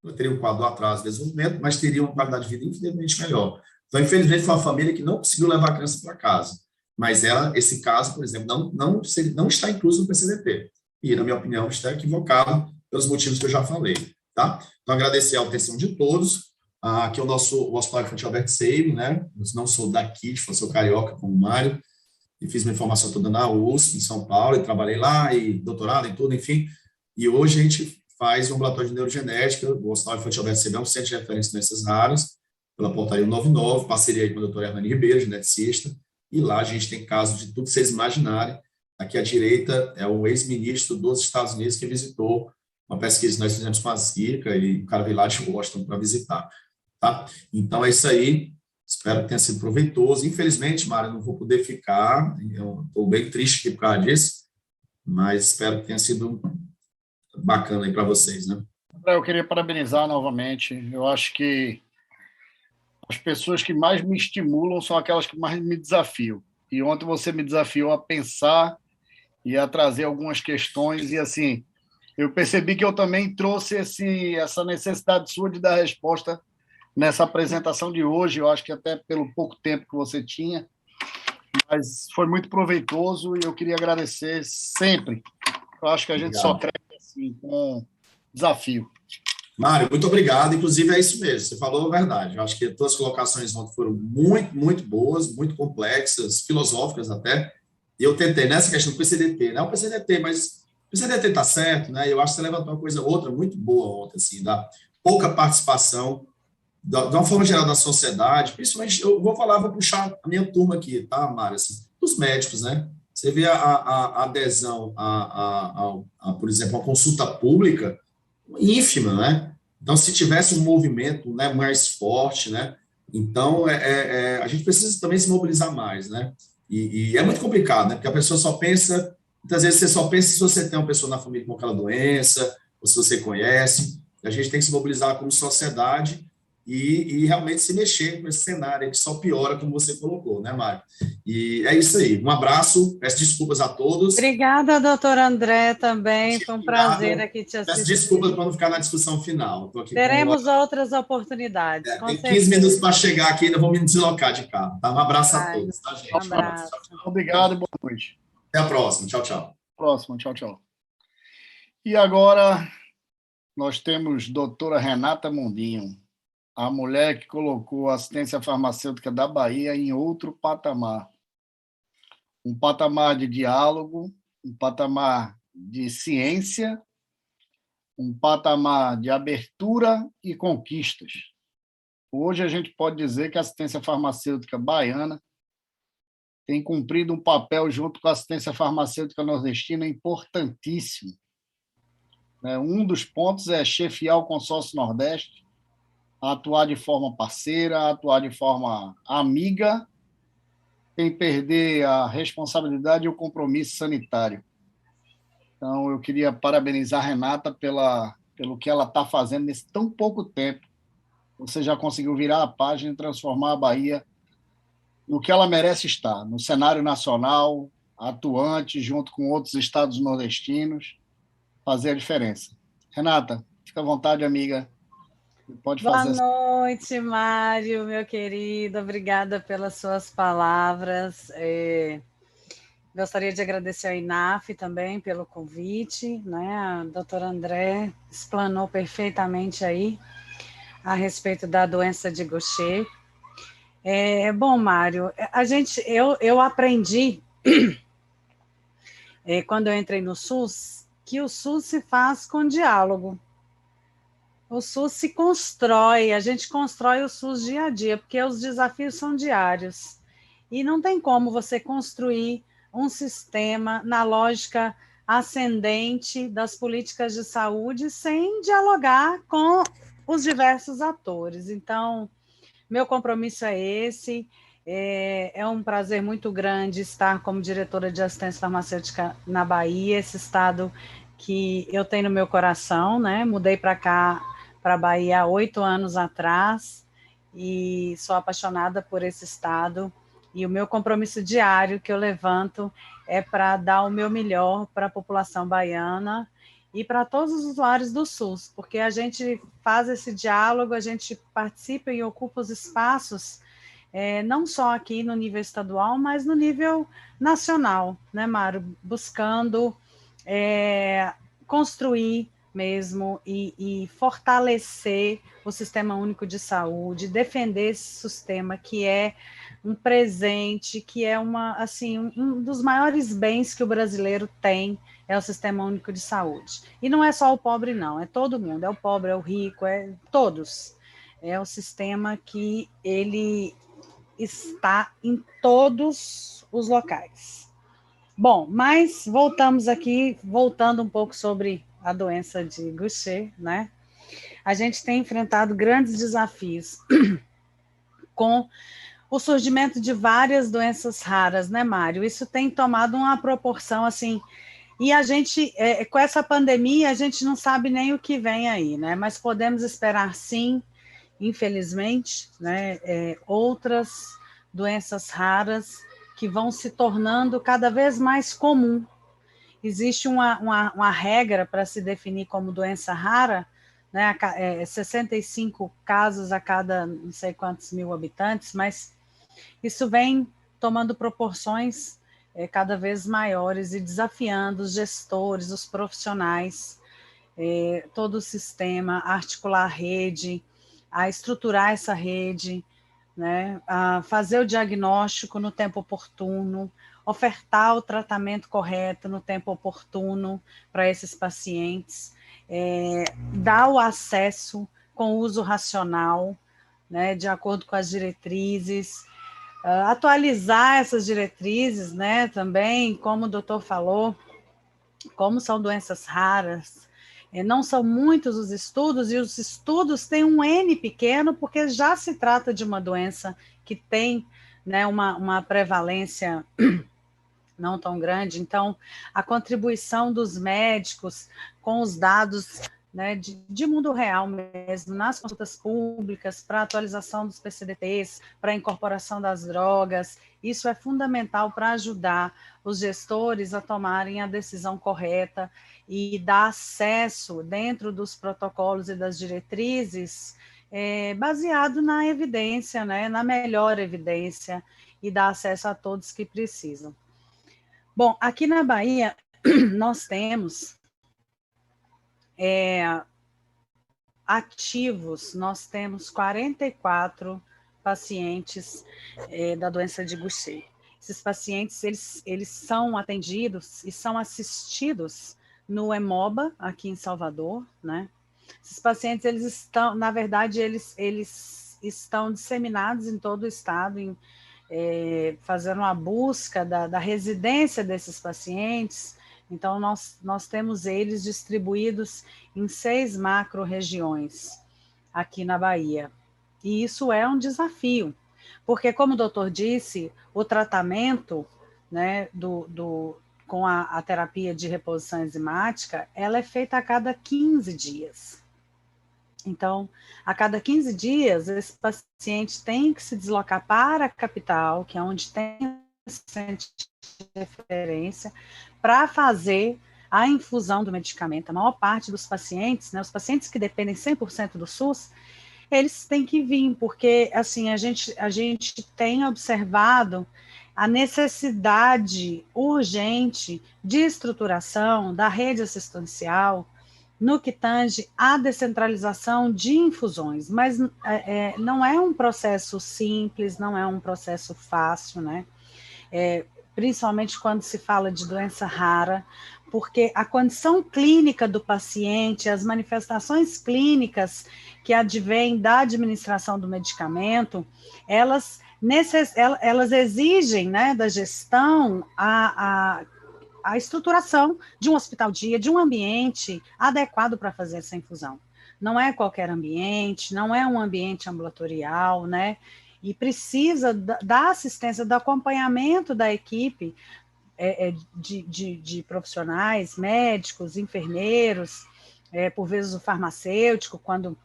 Ela teria um quadro de atraso de desenvolvimento, mas teria uma qualidade de vida infinitamente melhor. Então, infelizmente, foi uma família que não conseguiu levar a criança para casa. Mas esse caso, por exemplo, não está incluso no PCDT. E, na minha opinião, está equivocado pelos motivos que eu já falei. Tá? Então, agradecer a atenção de todos. Aqui é o Hospital Infantil Albert Sabin, né? Eu não sou daqui, sou carioca, como o Mário, e fiz minha formação toda na USP, em São Paulo, e trabalhei lá, e doutorado e tudo, enfim. E hoje a gente faz um ambulatório de neurogenética. O Hospital Infantil Albert Sabin é um centro de referência de doenças raras, pela portaria 99, parceria aí com a doutora Hernani Ribeiro, geneticista, e lá a gente tem casos de tudo que vocês imaginarem. Aqui à direita é o ex-ministro dos Estados Unidos que visitou uma pesquisa que nós fizemos com a Zika, e o cara veio lá de Washington para visitar. Tá? Então é isso aí, espero que tenha sido proveitoso. Infelizmente, Mário, não vou poder ficar, eu estou bem triste aqui por causa disso, mas espero que tenha sido bacana aí para vocês, né? Eu queria parabenizar novamente, eu acho que as pessoas que mais me estimulam são aquelas que mais me desafiam, e ontem você me desafiou a pensar e a trazer algumas questões, e assim, eu percebi que eu também trouxe essa necessidade sua de dar resposta nessa apresentação de hoje, eu acho que até pelo pouco tempo que você tinha, mas foi muito proveitoso e eu queria agradecer sempre. Eu acho que a gente só cresce assim, com desafio. Mário, muito obrigado. Inclusive, é isso mesmo, você falou a verdade. Eu acho que as tuas colocações ontem foram muito, muito boas, muito complexas, filosóficas até. E eu tentei, nessa questão do PCDT, não é o PCDT, mas o PCDT está certo, né? Eu acho que você levantou uma coisa, outra muito boa ontem, assim, da pouca participação, de uma forma geral, da sociedade, principalmente, eu vou puxar a minha turma aqui, tá, Mário? Assim, os médicos, né? Você vê a adesão, por exemplo, a consulta pública, ínfima, né? Então, se tivesse um movimento, né, mais forte, né? Então, a gente precisa também se mobilizar mais, né? E é muito complicado, né? Porque a pessoa só pensa, muitas vezes você só pensa se você tem uma pessoa na família com aquela doença, ou se você conhece. A gente tem que se mobilizar como sociedade e realmente se mexer com esse cenário que só piora, como você colocou, né, Mário? E é isso aí. Um abraço, peço desculpas a todos. Obrigada, doutor André, também. Foi um prazer aqui te Peço assistir. desculpas para não ficar na discussão final. Tô aqui Teremos outras oportunidades, com tem certeza. 15 minutos para chegar aqui, ainda vou me deslocar de carro. Tá? Um abraço a Vai. todos, tá, gente? Um abraço. Tchau, tchau. Obrigado e boa noite. Até a próxima. Tchau, tchau. Próximo, tchau, tchau. E agora nós temos doutora Renata Mundinho, a mulher que colocou a assistência farmacêutica da Bahia em outro patamar. Um patamar de diálogo, um patamar de ciência, um patamar de abertura e conquistas. Hoje a gente pode dizer que a assistência farmacêutica baiana tem cumprido um papel junto com a assistência farmacêutica nordestina importantíssimo. Um dos pontos é chefiar o consórcio Nordeste, atuar de forma parceira, atuar de forma amiga, sem perder a responsabilidade e o compromisso sanitário. Então, eu queria parabenizar a Renata pelo que ela está fazendo nesse tão pouco tempo. Você já conseguiu virar a página e transformar a Bahia no que ela merece estar, no cenário nacional, atuante, junto com outros estados nordestinos, fazer a diferença. Renata, fica à vontade, amiga. Pode fazer. Boa noite, Mário, meu querido. Obrigada pelas suas palavras. Gostaria de agradecer ao INAF também pelo convite, né? A doutora André explanou perfeitamente aí a respeito da doença de Gaucher. Bom, Mário, eu aprendi quando eu entrei no SUS que o SUS se faz com diálogo. O SUS se constrói, a gente constrói o SUS dia a dia, porque os desafios são diários. E não tem como você construir um sistema na lógica ascendente das políticas de saúde sem dialogar com os diversos atores. Então, meu compromisso é esse. É um prazer muito grande estar como diretora de assistência farmacêutica na Bahia, esse estado que eu tenho no meu coração, né? Mudei para cá, para a Bahia, há 8 anos atrás, e sou apaixonada por esse estado. E o meu compromisso diário que eu levanto é para dar o meu melhor para a população baiana e para todos os usuários do SUS, porque a gente faz esse diálogo, a gente participa e ocupa os espaços, não só aqui no nível estadual, mas no nível nacional, né, Mário? Buscando construir mesmo e fortalecer o Sistema Único de Saúde, defender esse sistema que é um presente, que é um dos maiores bens que o brasileiro tem, é o Sistema Único de Saúde. E não é só o pobre, não, é todo mundo, é o pobre, é o rico, é todos. É o sistema que ele está em todos os locais. Bom, mas voltando um pouco sobre a doença de Gaucher, né? A gente tem enfrentado grandes desafios com o surgimento de várias doenças raras, né, Mário? Isso tem tomado uma proporção, assim, e a gente, com essa pandemia, a gente não sabe nem o que vem aí, né? Mas podemos esperar, sim, infelizmente, né, outras doenças raras que vão se tornando cada vez mais comum. Existe uma regra para se definir como doença rara, né, 65 casos a cada não sei quantos mil habitantes, mas isso vem tomando proporções cada vez maiores e desafiando os gestores, os profissionais, todo o sistema, a articular a rede, a estruturar essa rede, né, a fazer o diagnóstico no tempo oportuno, ofertar o tratamento correto no tempo oportuno para esses pacientes, dar o acesso com uso racional, né, de acordo com as diretrizes, atualizar essas diretrizes, né, também, como o doutor falou, como são doenças raras, não são muitos os estudos, e os estudos têm um N pequeno, porque já se trata de uma doença que tem, né, uma prevalência não tão grande. Então, a contribuição dos médicos com os dados, né, de mundo real mesmo, nas consultas públicas, para a atualização dos PCDTs, para a incorporação das drogas, isso é fundamental para ajudar os gestores a tomarem a decisão correta e dar acesso dentro dos protocolos e das diretrizes, baseado na evidência, né, na melhor evidência, e dar acesso a todos que precisam. Bom, aqui na Bahia, nós temos ativos, nós temos 44 pacientes da doença de Gaucher. Esses pacientes, eles são atendidos e são assistidos no Hemoba, aqui em Salvador, né? Esses pacientes, eles estão, na verdade, eles estão disseminados em todo o estado, fazendo uma busca da residência desses pacientes. Então, nós temos eles distribuídos em 6 macro-regiões aqui na Bahia. E isso é um desafio, porque, como o doutor disse, o tratamento, né, com a terapia de reposição enzimática, ela é feita a cada 15 dias. Então, a cada 15 dias, esse paciente tem que se deslocar para a capital, que é onde tem centro de referência, para fazer a infusão do medicamento. A maior parte dos pacientes, né, os pacientes que dependem 100% do SUS, eles têm que vir, porque assim, a gente tem observado a necessidade urgente de estruturação da rede assistencial no que tange à descentralização de infusões, mas não é um processo simples, não é um processo fácil, né? Principalmente quando se fala de doença rara, porque a condição clínica do paciente, as manifestações clínicas que advêm da administração do medicamento, elas exigem, né, da gestão a estruturação de um hospital-dia, de um ambiente adequado para fazer essa infusão. Não é qualquer ambiente, não é um ambiente ambulatorial, né? E precisa da assistência, do acompanhamento da equipe de profissionais, médicos, enfermeiros, por vezes o farmacêutico, quando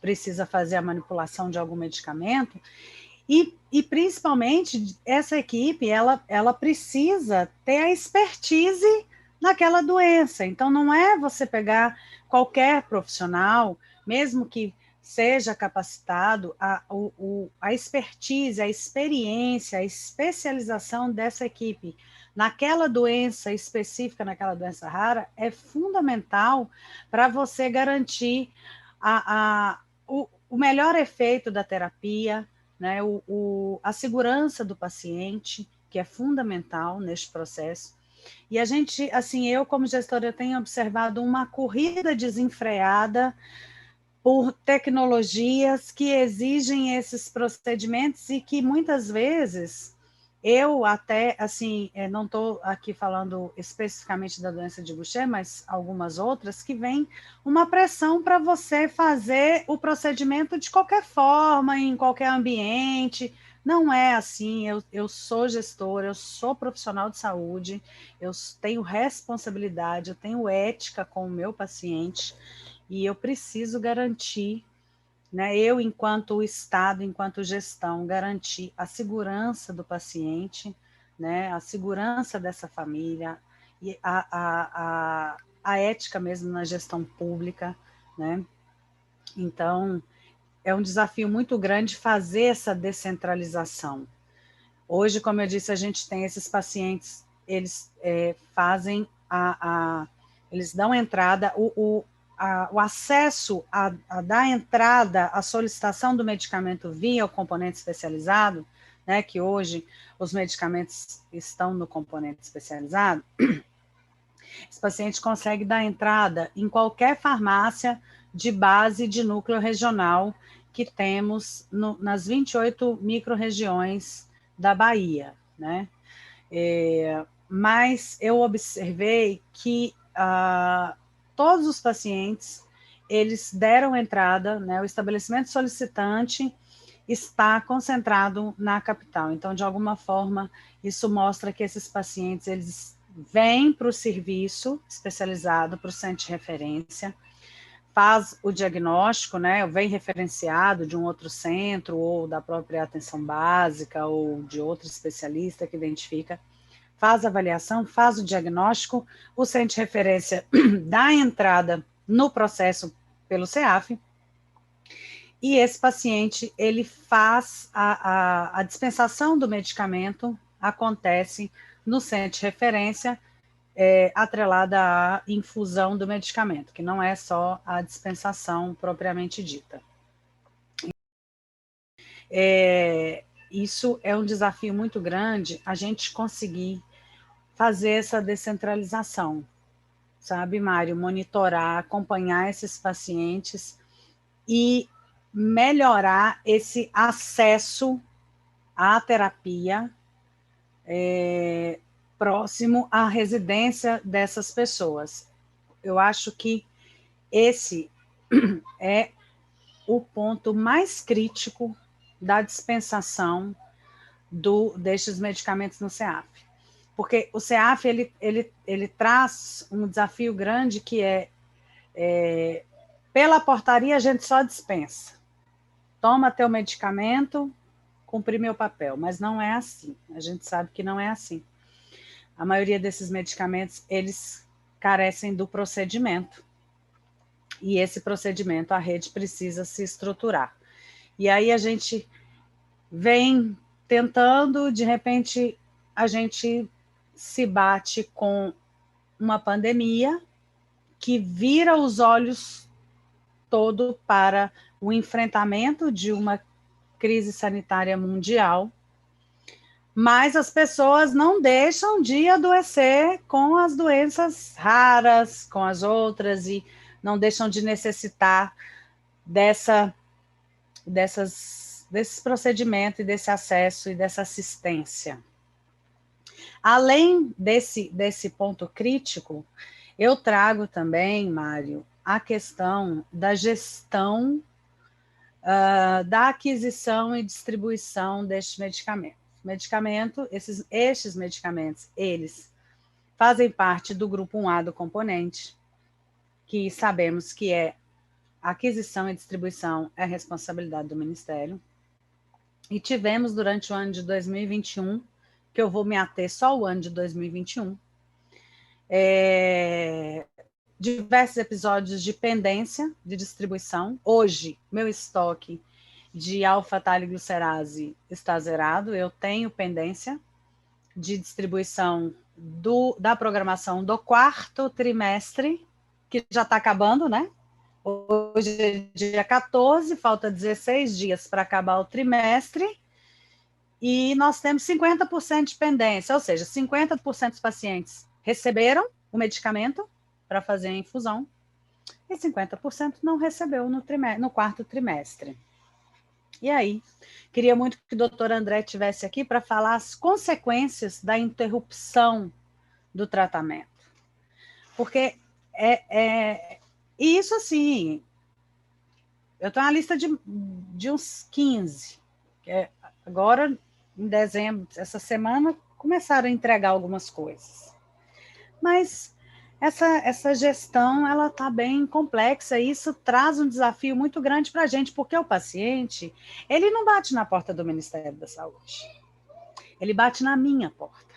precisa fazer a manipulação de algum medicamento. E principalmente, essa equipe, ela precisa ter a expertise naquela doença. Então, não é você pegar qualquer profissional, mesmo que seja capacitado, a expertise, a experiência, a especialização dessa equipe naquela doença específica, naquela doença rara, é fundamental para você garantir o melhor efeito da terapia, né, a segurança do paciente, que é fundamental neste processo. E a gente, assim, eu como gestora, eu tenho observado uma corrida desenfreada por tecnologias que exigem esses procedimentos e que muitas vezes eu até, assim, não estou aqui falando especificamente da doença de Gaucher, mas algumas outras, que vem uma pressão para você fazer o procedimento de qualquer forma, em qualquer ambiente. Não é assim. Eu sou gestora, eu sou profissional de saúde, eu tenho responsabilidade, eu tenho ética com o meu paciente, e eu preciso garantir, né, eu, enquanto Estado, enquanto gestão, garantir a segurança do paciente, né, a segurança dessa família, e a ética mesmo na gestão pública, né? Então, é um desafio muito grande fazer essa descentralização. Hoje, como eu disse, a gente tem esses pacientes, eles fazem Eles dão entrada, o acesso a dar entrada à solicitação do medicamento via o componente especializado, né, que hoje os medicamentos estão no componente especializado, esse paciente consegue dar entrada em qualquer farmácia de base de núcleo regional que temos nas 28 micro-regiões da Bahia, né? Mas eu observei que todos os pacientes, eles deram entrada, né? O estabelecimento solicitante está concentrado na capital. Então, de alguma forma, isso mostra que esses pacientes, eles vêm para o serviço especializado, para o centro de referência, faz o diagnóstico, né, vem referenciado de um outro centro, ou da própria atenção básica, ou de outro especialista que identifica, faz a avaliação, faz o diagnóstico, o centro de referência dá entrada no processo pelo CEAF, e esse paciente, ele faz a dispensação do medicamento, acontece no centro de referência, atrelada à infusão do medicamento, que não é só a dispensação propriamente dita. Isso é um desafio muito grande, a gente conseguir fazer essa descentralização, sabe, Mário? Monitorar, acompanhar esses pacientes e melhorar esse acesso à terapia próximo à residência dessas pessoas. Eu acho que esse é o ponto mais crítico da dispensação destes medicamentos no CEAF. Porque o CEAF, ele traz um desafio grande que pela portaria a gente só dispensa. Toma teu medicamento, cumpri meu papel, mas não é assim. A gente sabe que não é assim. A maioria desses medicamentos, eles carecem do procedimento. E esse procedimento, a rede precisa se estruturar. E aí a gente vem tentando, de repente, a gente se bate com uma pandemia que vira os olhos todo para o enfrentamento de uma crise sanitária mundial, mas as pessoas não deixam de adoecer com as doenças raras, com as outras, e não deixam de necessitar desses procedimentos e desse acesso e dessa assistência. Além desse ponto crítico, eu trago também, Mário, a questão da gestão da aquisição e distribuição destes medicamentos. Estes medicamentos, eles fazem parte do grupo 1A do componente, que sabemos que aquisição e distribuição é responsabilidade do Ministério. E tivemos durante o ano de 2021, que eu vou me ater só o ano de 2021, diversos episódios de pendência de distribuição. Hoje, meu estoque de alfa-taliglucerase está zerado, eu tenho pendência de distribuição da programação do 4º trimestre, que já está acabando, né? Hoje é dia 14, falta 16 dias para acabar o trimestre, e nós temos 50% de pendência, ou seja, 50% dos pacientes receberam o medicamento para fazer a infusão, e 50% não recebeu no 4º trimestre. E aí, queria muito que o doutor André estivesse aqui para falar as consequências da interrupção do tratamento. Porque isso, assim, eu tenho uma lista de uns 15, agora, em dezembro, essa semana, começaram a entregar algumas coisas. Mas essa gestão, ela está bem complexa, e isso traz um desafio muito grande para a gente, porque o paciente, ele não bate na porta do Ministério da Saúde, ele bate na minha porta.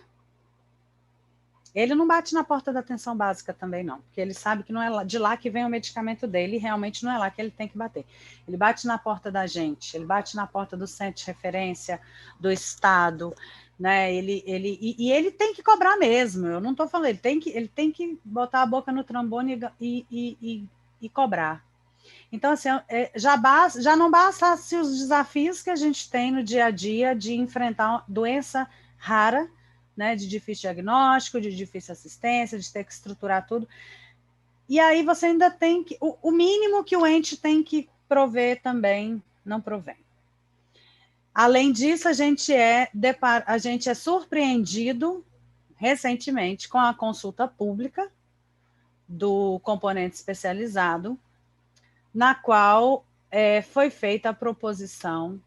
Ele não bate na porta da atenção básica também, não, porque ele sabe que não é de lá que vem o medicamento dele, e realmente não é lá que ele tem que bater. Ele bate na porta da gente, ele bate na porta do centro de referência, do Estado, né? Ele tem que cobrar mesmo, eu não estou falando, ele tem que botar a boca no trombone e cobrar. Então, assim, já não bastasse os desafios que a gente tem no dia a dia de enfrentar uma doença rara, né, de difícil diagnóstico, de difícil assistência, de ter que estruturar tudo. E aí você ainda tem que... O mínimo que o ente tem que prover também não provém. Além disso, a gente é surpreendido recentemente com a consulta pública do componente especializado, na qual foi feita a proposição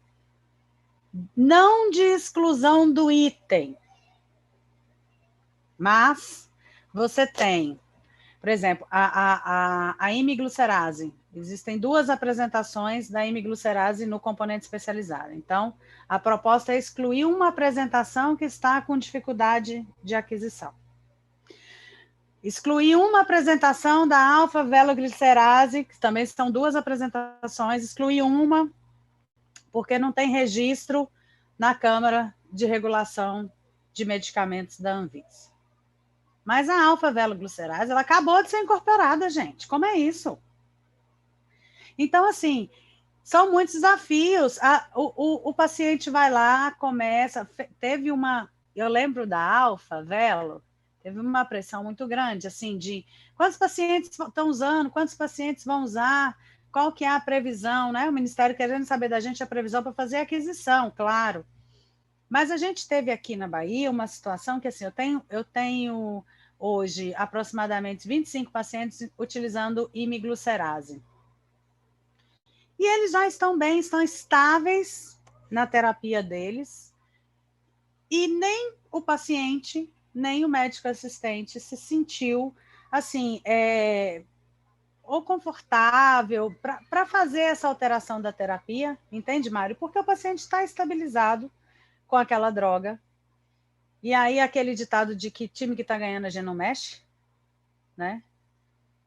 não de exclusão do item, mas você tem, por exemplo, a imiglucerase. Existem 2 apresentações da imiglucerase no componente especializado. Então, a proposta é excluir uma apresentação que está com dificuldade de aquisição. Excluir uma apresentação da alfa-veloglicerase, que também são 2 apresentações, excluir uma, porque não tem registro na Câmara de Regulação de Medicamentos da Anvisa. Mas a alfa-veloglicerase, ela acabou de ser incorporada, gente. Como é isso? Então, assim, são muitos desafios. O paciente vai lá, começa... Teve uma... Eu lembro da alfa-velo, teve uma pressão muito grande, assim, de quantos pacientes estão usando, quantos pacientes vão usar, qual que é a previsão, né? O Ministério querendo saber da gente a previsão para fazer a aquisição, claro. Mas a gente teve aqui na Bahia uma situação que, assim, eu tenho hoje aproximadamente 25 pacientes utilizando imiglucerase. E eles já estão bem, estão estáveis na terapia deles, e nem o paciente, nem o médico assistente se sentiu, assim, ou confortável para fazer essa alteração da terapia, entende, Mário? Porque o paciente está estabilizado com aquela droga. E aí aquele ditado de que time que está ganhando a gente não mexe, né?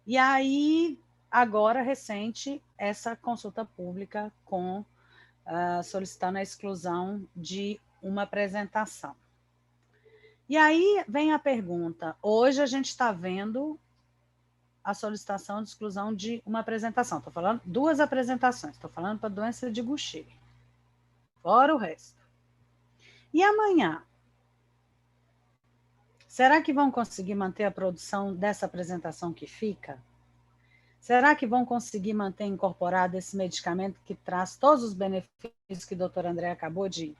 E aí, agora, recente, essa consulta pública solicitando a exclusão de uma apresentação. E aí vem a pergunta, hoje a gente está vendo a solicitação de exclusão de uma apresentação, estou falando 2 apresentações, estou falando para doença de Gaucher, fora o resto. E amanhã? Será que vão conseguir manter a produção dessa apresentação que fica? Será que vão conseguir manter incorporado esse medicamento que traz todos os benefícios que o doutor André acabou de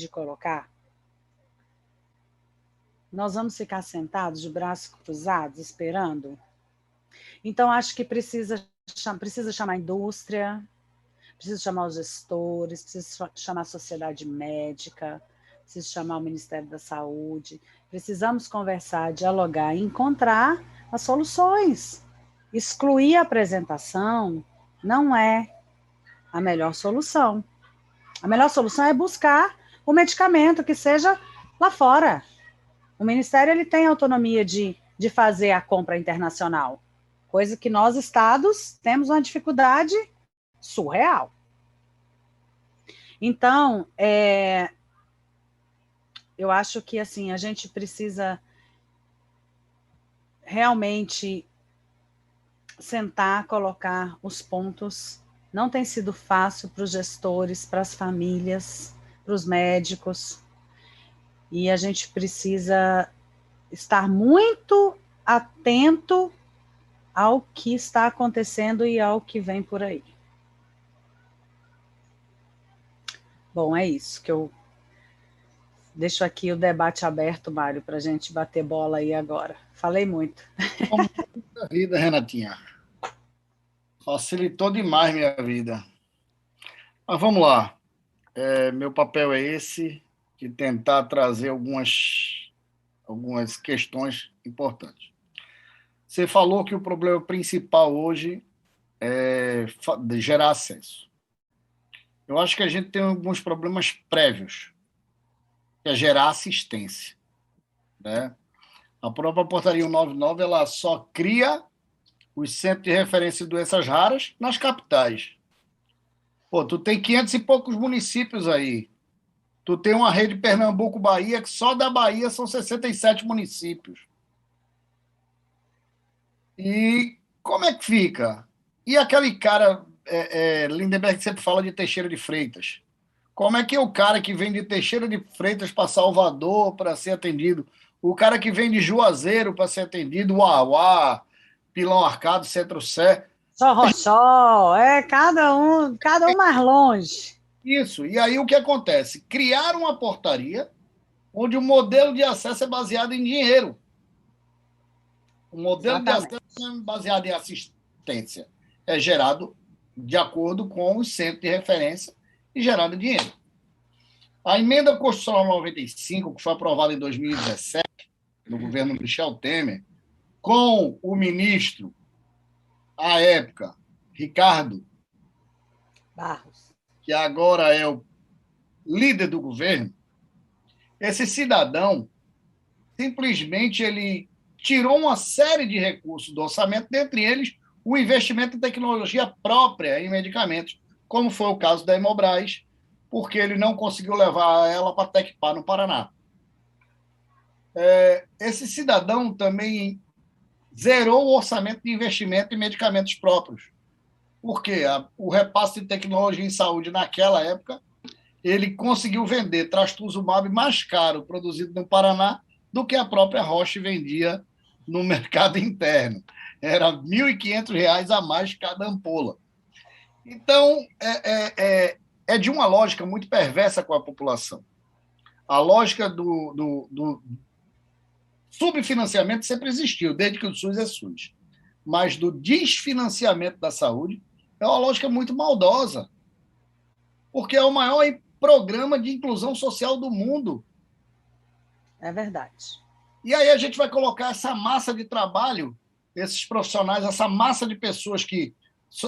colocar? Nós vamos ficar sentados, de braços cruzados, esperando? Então, acho que precisa chamar a indústria, precisa chamar os gestores, precisa chamar a sociedade médica, precisa chamar o Ministério da Saúde. Precisamos conversar, dialogar e encontrar as soluções. Excluir a apresentação não é a melhor solução. A melhor solução é buscar o medicamento que seja lá fora. O Ministério ele tem autonomia de fazer a compra internacional, coisa que nós, estados, temos uma dificuldade surreal. Então, eu acho que assim, a gente precisa realmente sentar, colocar os pontos. Não tem sido fácil para os gestores, para as famílias, para os médicos, e a gente precisa estar muito atento ao que está acontecendo e ao que vem por aí. Bom, é isso que eu deixo aqui o debate aberto, Mário, para a gente bater bola aí agora. Falei muito. Muita vida, Renatinha. Facilitou demais minha vida. Mas vamos lá. Meu papel é esse, de tentar trazer algumas questões importantes. Você falou que o problema principal hoje é gerar acesso. Eu acho que a gente tem alguns problemas prévios, que é gerar assistência, né? A própria portaria 199 ela só cria os centros de referência de doenças raras nas capitais. Pô, tu tem 500 e poucos municípios aí. Tu tem uma rede Pernambuco-Bahia, que só da Bahia são 67 municípios. E como é que fica? E aquele cara, Lindenberg sempre fala de Teixeira de Freitas. Como é que é o cara que vem de Teixeira de Freitas para Salvador para ser atendido? O cara que vem de Juazeiro para ser atendido, Uauá, Pilão Arcado, Centro-Sé. Só Rochó, cada um mais longe. Isso. E aí o que acontece? Criaram uma portaria onde o modelo de acesso é baseado em dinheiro. O modelo Exatamente. de acesso é baseado em assistência. É gerado de acordo com os centros de referência e gerado em dinheiro. A emenda constitucional 95, que foi aprovada em 2017, no governo Michel Temer, com o ministro, à época, Ricardo Barros. que agora é o líder do governo, esse cidadão simplesmente ele tirou uma série de recursos do orçamento, dentre eles o investimento em tecnologia própria em medicamentos, como foi o caso da Hemobras, porque ele não conseguiu levar ela para Tecpar, no Paraná. Esse cidadão também zerou o orçamento de investimento em medicamentos próprios, porque o repasse de tecnologia em saúde naquela época, ele conseguiu vender trastuzumab mais caro produzido no Paraná do que a própria Roche vendia no mercado interno. Era R$ 1.500 a mais cada ampola. Então, é de uma lógica muito perversa com a população. A lógica do subfinanciamento sempre existiu, desde que o SUS é SUS. Mas do desfinanciamento da saúde é uma lógica muito maldosa, porque é o maior programa de inclusão social do mundo. É verdade. E aí a gente vai colocar essa massa de trabalho, esses profissionais, essa massa de pessoas que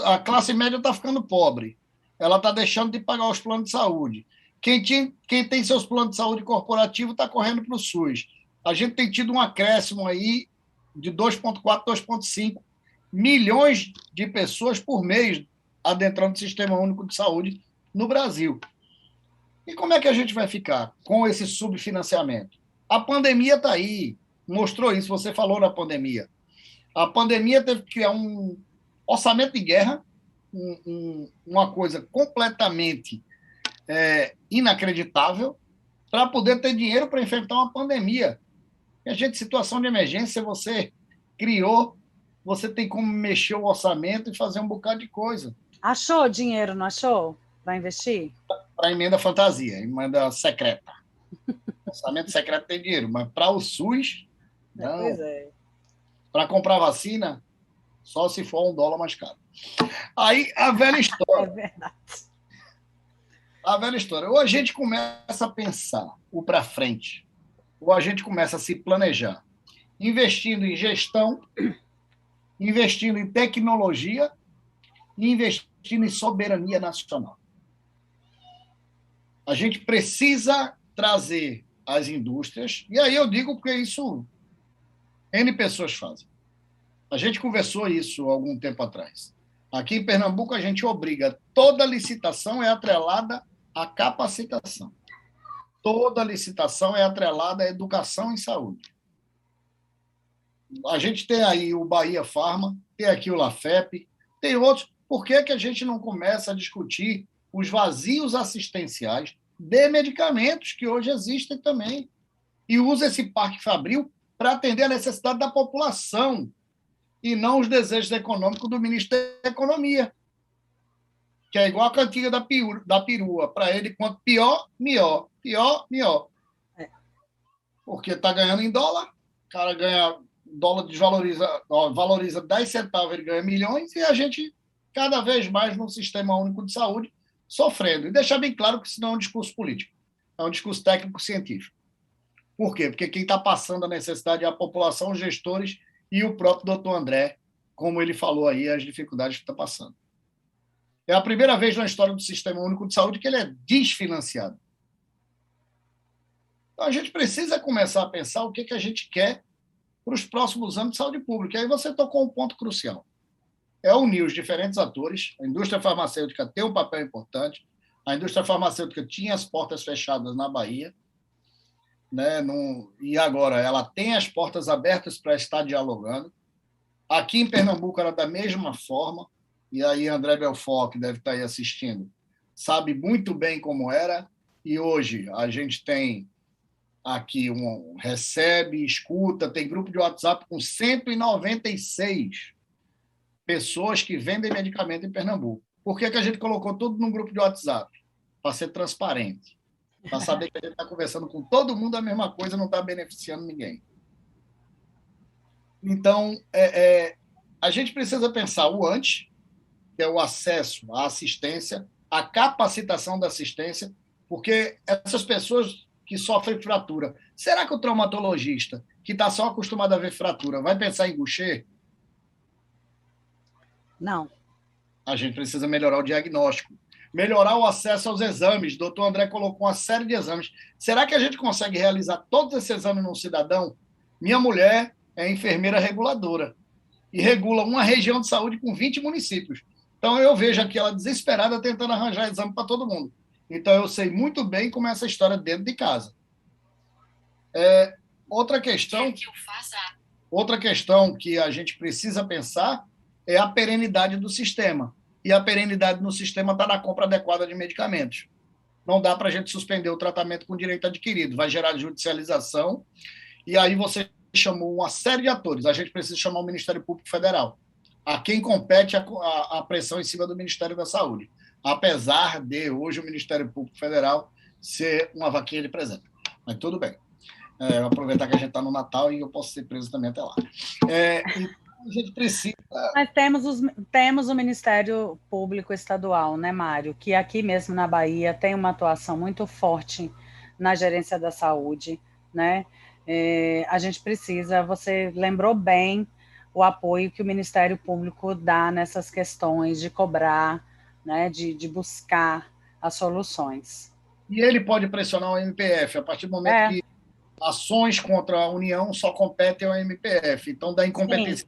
a classe média está ficando pobre, ela está deixando de pagar os planos de saúde. Quem tem seus planos de saúde corporativo está correndo para o SUS. A gente tem tido um acréscimo aí de 2,4, 2,5 milhões de pessoas por mês adentrando o Sistema Único de Saúde no Brasil. E como é que a gente vai ficar com esse subfinanciamento? A pandemia está aí, mostrou isso, você falou na pandemia. A pandemia teve que criar um orçamento de guerra, uma coisa completamente inacreditável, para poder ter dinheiro para enfrentar uma pandemia. E a gente, situação de emergência, você criou, você tem como mexer o orçamento e fazer um bocado de coisa. Achou dinheiro, não achou? Para investir? Para emenda fantasia, emenda secreta. Orçamento secreto tem dinheiro, mas para o SUS, não. Pois é. Para comprar vacina, só se for $1 mais caro. Aí, a velha história. É verdade. A velha história. Ou a gente começa a pensar o para frente, ou a gente começa a se planejar, investindo em gestão, investindo em tecnologia e investindo em soberania nacional. A gente precisa trazer as indústrias, e aí eu digo porque isso N pessoas fazem. A gente conversou isso há algum tempo atrás. Aqui em Pernambuco, a gente obriga, toda licitação é atrelada à capacitação. Toda licitação é atrelada à educação em saúde. A gente tem aí o Bahia Pharma, tem aqui o Lafep, tem outros. Por que a gente não começa a discutir os vazios assistenciais de medicamentos que hoje existem também? E usa esse parque fabril para atender a necessidade da população e não os desejos econômicos do ministro da Economia, que é igual a cantiga da perua. Para ele, quanto pior, melhor. Pior, melhor. Porque está ganhando em dólar, o cara ganha, dólar valoriza 10 centavos, ele ganha milhões, e a gente, cada vez mais, no Sistema Único de Saúde, sofrendo. E deixar bem claro que isso não é um discurso político, é um discurso técnico-científico. Por quê? Porque quem está passando a necessidade é a população, os gestores e o próprio doutor André, como ele falou aí, as dificuldades que está passando. É a primeira vez na história do Sistema Único de Saúde que ele é desfinanciado. Então, a gente precisa começar a pensar o que a gente quer para os próximos anos de saúde pública. E aí você tocou um ponto crucial. É unir os diferentes atores. A indústria farmacêutica tem um papel importante. A indústria farmacêutica tinha as portas fechadas na Bahia, né? E agora ela tem as portas abertas para estar dialogando. Aqui em Pernambuco era da mesma forma, e aí André Belfort, que deve estar aí assistindo, sabe muito bem como era, e hoje a gente tem aqui recebe, escuta, tem grupo de WhatsApp com 196 pessoas que vendem medicamento em Pernambuco. Por que a gente colocou tudo num grupo de WhatsApp? Para ser transparente, para saber que a gente está conversando com todo mundo a mesma coisa, não está beneficiando ninguém. Então, a gente precisa pensar o antes, que é o acesso à assistência, a capacitação da assistência, porque essas pessoas que sofrem fratura, será que o traumatologista, que está só acostumado a ver fratura, vai pensar em Gaucher? Não. A gente precisa melhorar o diagnóstico, melhorar o acesso aos exames. O doutor André colocou uma série de exames. Será que a gente consegue realizar todos esses exames num cidadão? Minha mulher é enfermeira reguladora e regula uma região de saúde com 20 municípios. Então, eu vejo aqui ela desesperada tentando arranjar exame para todo mundo. Então, eu sei muito bem como é essa história dentro de casa. Outra questão que a gente precisa pensar é a perenidade do sistema. E a perenidade no sistema está na compra adequada de medicamentos. Não dá para a gente suspender o tratamento com direito adquirido. Vai gerar judicialização. E aí você chamou uma série de atores. A gente precisa chamar o Ministério Público Federal. A quem compete a pressão em cima do Ministério da Saúde. Apesar de hoje o Ministério Público Federal ser uma vaquinha de presente. Mas tudo bem. Vou aproveitar que a gente está no Natal e eu posso ser preso também até lá. A gente precisa... Mas temos o Ministério Público Estadual, né, Mário? Que aqui mesmo na Bahia tem uma atuação muito forte na gerência da saúde, né? A gente precisa, você lembrou bem o apoio que o Ministério Público dá nessas questões de cobrar, né, de buscar as soluções. E ele pode pressionar o MPF, a partir do momento que ações contra a União só competem ao MPF, então da incompetência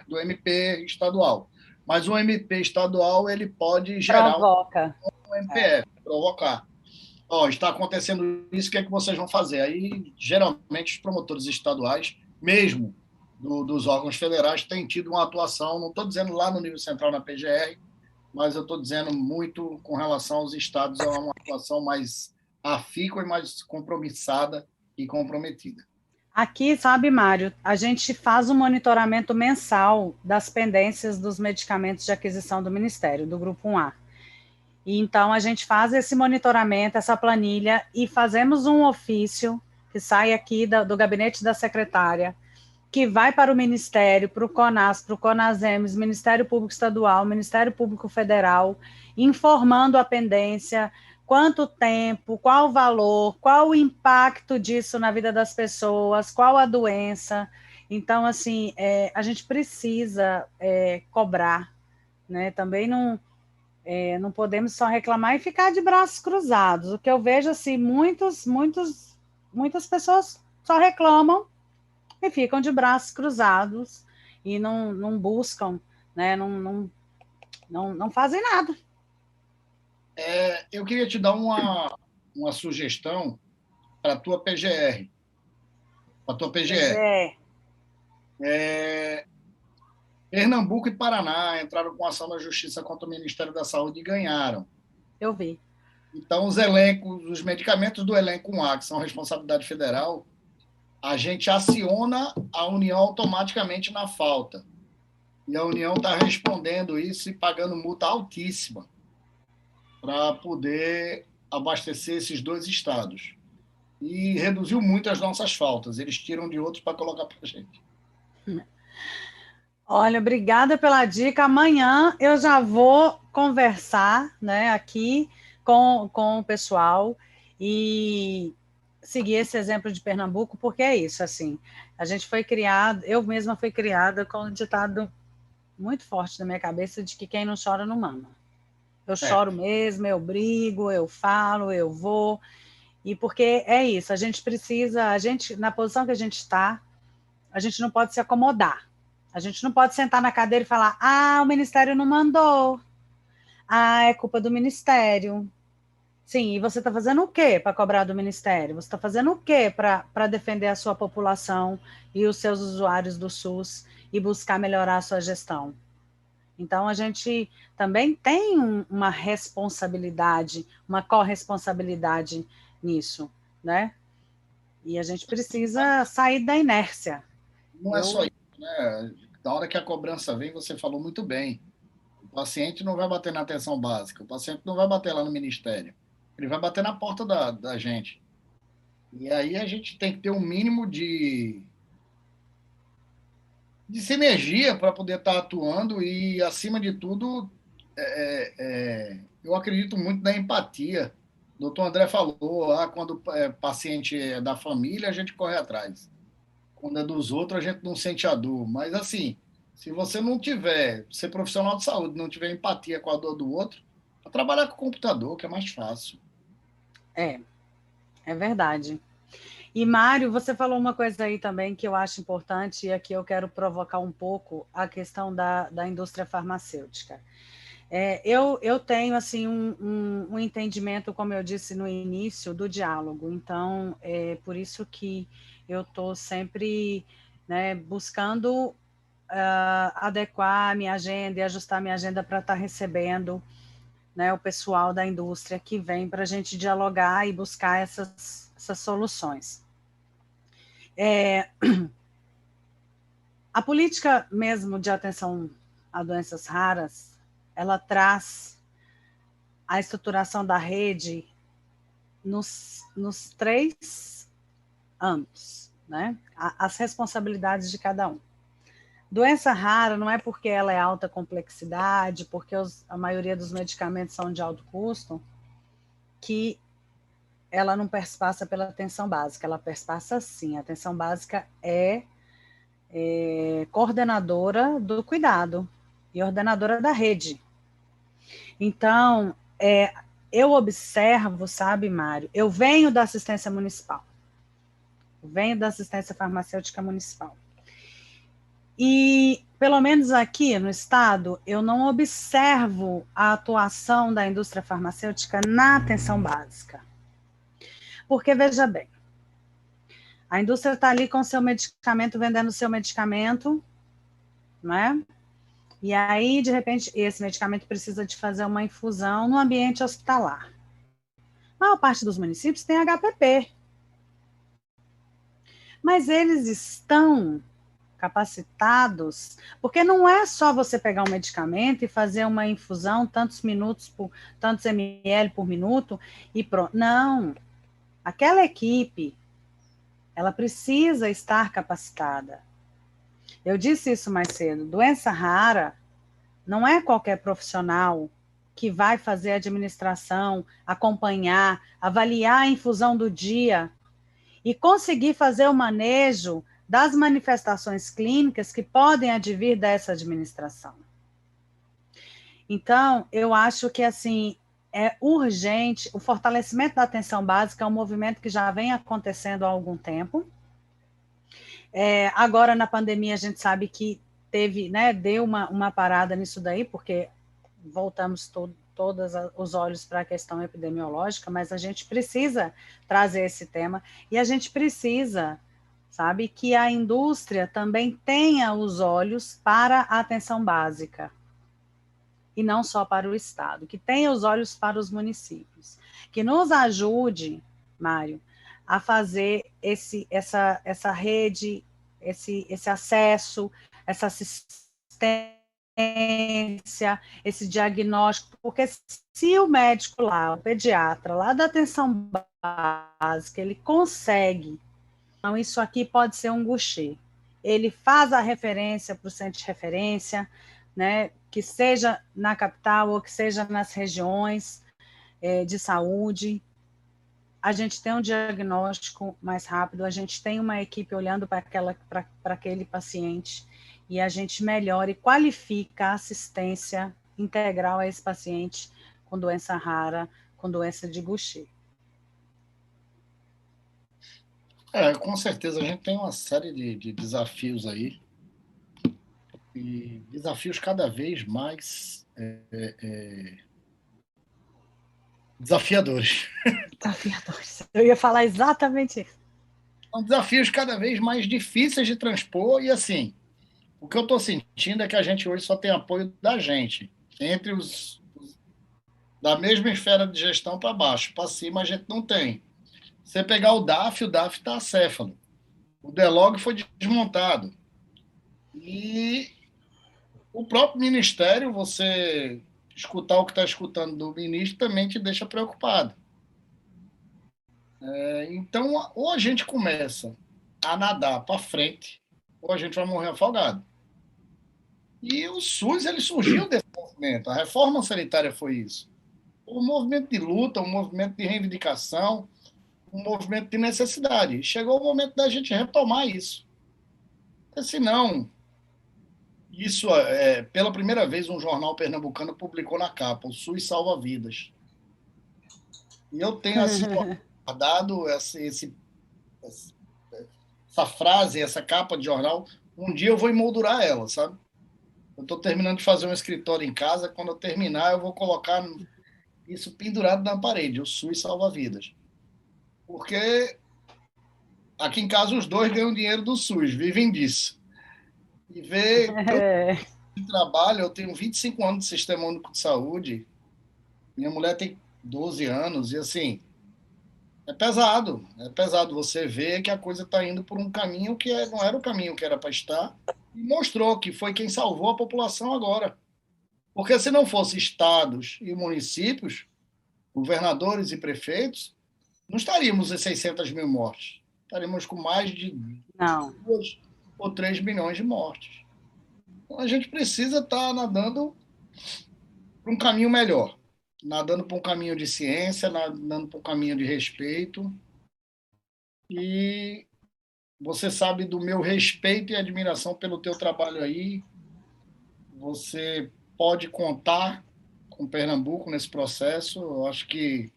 do MP estadual. Mas o MP estadual ele pode gerar um MPF, provocar. Está acontecendo isso, o que é que vocês vão fazer? Aí, geralmente, os promotores estaduais, mesmo dos órgãos federais, têm tido uma atuação, não estou dizendo lá no nível central na PGR, mas eu estou dizendo muito com relação aos estados, é uma atuação mais afícua e mais compromissada e comprometida. Aqui, sabe, Mário, a gente faz um monitoramento mensal das pendências dos medicamentos de aquisição do Ministério, do Grupo 1A. E, então, a gente faz esse monitoramento, essa planilha, e fazemos um ofício que sai aqui do gabinete da secretária, que vai para o Ministério, para o CONAS, para o CONASEMES, Ministério Público Estadual, Ministério Público Federal, informando a pendência, quanto tempo, qual o valor, qual o impacto disso na vida das pessoas, qual a doença. Então, assim, a gente precisa cobrar, né? Também não podemos só reclamar e ficar de braços cruzados. O que eu vejo, assim, muitas pessoas só reclamam e ficam de braços cruzados e não buscam, né? Não fazem nada. Eu queria te dar uma sugestão para a tua PGR. Pernambuco e Paraná entraram com ação na Justiça contra o Ministério da Saúde e ganharam. Eu vi. Então, os medicamentos do elenco 1A, que são responsabilidade federal, a gente aciona a União automaticamente na falta. E a União está respondendo isso e pagando multa altíssima para poder abastecer esses dois estados. E reduziu muito as nossas faltas. Eles tiram de outros para colocar para a gente. Olha, obrigada pela dica. Amanhã eu já vou conversar, né, aqui com o pessoal e seguir esse exemplo de Pernambuco, porque é isso, assim, a gente foi criado, eu mesma fui criada com um ditado muito forte na minha cabeça de que quem não chora não mama. Eu choro mesmo, eu brigo, eu falo, eu vou, e porque é isso, a gente precisa, na posição que a gente está, a gente não pode se acomodar. A gente não pode sentar na cadeira e falar: ah, o Ministério não mandou. Ah, é culpa do Ministério. Sim, e você está fazendo o quê para cobrar do Ministério? Você está fazendo o quê para defender a sua população e os seus usuários do SUS e buscar melhorar a sua gestão? Então, a gente também tem uma responsabilidade, uma corresponsabilidade nisso, né? E a gente precisa sair da inércia. Não é só isso, né? Da hora que a cobrança vem, você falou muito bem. O paciente não vai bater na atenção básica, o paciente não vai bater lá no ministério, ele vai bater na porta da gente. E aí a gente tem que ter um mínimo de sinergia para poder estar atuando e, acima de tudo, eu acredito muito na empatia. O doutor André falou, quando é paciente é da família, a gente corre atrás. Quando é dos outros, a gente não sente a dor. Mas, assim, se você não tiver, ser profissional de saúde, não tiver empatia com a dor do outro, vai trabalhar com o computador, que é mais fácil. É verdade. E, Mário, você falou uma coisa aí também que eu acho importante, e aqui eu quero provocar um pouco a questão da indústria farmacêutica. Eu tenho, assim, um entendimento, como eu disse no início, do diálogo. Então, é por isso que eu estou sempre, né, buscando adequar a minha agenda e ajustar a minha agenda para estar recebendo, né, o pessoal da indústria que vem para a gente dialogar e buscar essas soluções. A política mesmo de atenção a doenças raras, ela traz a estruturação da rede nos 3 âmbitos, né? As responsabilidades de cada um. Doença rara não é porque ela é alta complexidade, porque a maioria dos medicamentos são de alto custo, que ela não perpassa pela atenção básica, ela perpassa sim. A atenção básica é coordenadora do cuidado e ordenadora da rede. Então, eu observo, sabe, Mário, eu venho da assistência municipal, venho da assistência farmacêutica municipal. E, pelo menos aqui no estado, eu não observo a atuação da indústria farmacêutica na atenção básica. Porque, veja bem, a indústria está ali com seu medicamento, vendendo seu medicamento, né? E aí, de repente, esse medicamento precisa de fazer uma infusão no ambiente hospitalar. A maior parte dos municípios tem HPP. Mas eles estão capacitados, porque não é só você pegar um medicamento e fazer uma infusão, tantos ml por minuto, e pronto. Não. Aquela equipe, ela precisa estar capacitada. Eu disse isso mais cedo, doença rara não é qualquer profissional que vai fazer a administração, acompanhar, avaliar a infusão do dia e conseguir fazer o manejo das manifestações clínicas que podem advir dessa administração. Então, eu acho que, assim, é urgente, o fortalecimento da atenção básica é um movimento que já vem acontecendo há algum tempo. Agora, na pandemia, a gente sabe que teve, né, deu uma parada nisso daí, porque voltamos todos os olhos para a questão epidemiológica, mas a gente precisa trazer esse tema, e a gente precisa, sabe, que a indústria também tenha os olhos para a atenção básica, e não só para o Estado, que tenha os olhos para os municípios, que nos ajude, Mário, a fazer essa rede, esse acesso, essa assistência, esse diagnóstico, porque se o médico lá, o pediatra lá da atenção básica, ele consegue, então isso aqui pode ser um guichê, ele faz a referência para o centro de referência, né, que seja na capital ou que seja nas regiões de saúde, a gente tem um diagnóstico mais rápido, a gente tem uma equipe olhando para aquele paciente e a gente melhora e qualifica a assistência integral a esse paciente com doença rara, com doença de Gaucher. Com certeza a gente tem uma série de desafios aí, e desafios cada vez mais desafiadores. Desafiadores. Eu ia falar exatamente isso. São desafios cada vez mais difíceis de transpor, e assim, o que eu estou sentindo é que a gente hoje só tem apoio da gente, entre os da mesma esfera de gestão para baixo, para cima a gente não tem. Você pegar o DAF está acéfalo. O DELOG foi desmontado. E o próprio Ministério, você escutar o que está escutando do ministro, também te deixa preocupado. Então, ou a gente começa a nadar para frente, ou a gente vai morrer afogado. E o SUS ele surgiu desse movimento. A reforma sanitária foi isso. Um movimento de luta, um movimento de reivindicação, um movimento de necessidade. Chegou o momento da gente retomar isso. Porque, senão, isso pela primeira vez um jornal pernambucano publicou na capa: o SUS salva vidas. E eu tenho assim, guardado essa frase, essa capa de jornal. Um dia eu vou emoldurar ela, sabe? Eu estou terminando de fazer um escritório em casa. Quando eu terminar, eu vou colocar isso pendurado na parede: o SUS salva vidas. Porque aqui em casa os dois ganham dinheiro do SUS, vivem disso. E ver tanto trabalho, eu tenho 25 anos de Sistema Único de Saúde, minha mulher tem 12 anos, e assim, é pesado você ver que a coisa está indo por um caminho que não era o caminho que era para estar, e mostrou que foi quem salvou a população agora. Porque se não fosse estados e municípios, governadores e prefeitos, não estaríamos em 600 mil mortes. Estaríamos com mais de 2 ou 3 milhões de mortes. Então, a gente precisa estar nadando para um caminho melhor, nadando para um caminho de ciência, nadando para um caminho de respeito. E você sabe do meu respeito e admiração pelo teu trabalho aí. Você pode contar com Pernambuco nesse processo. Eu acho que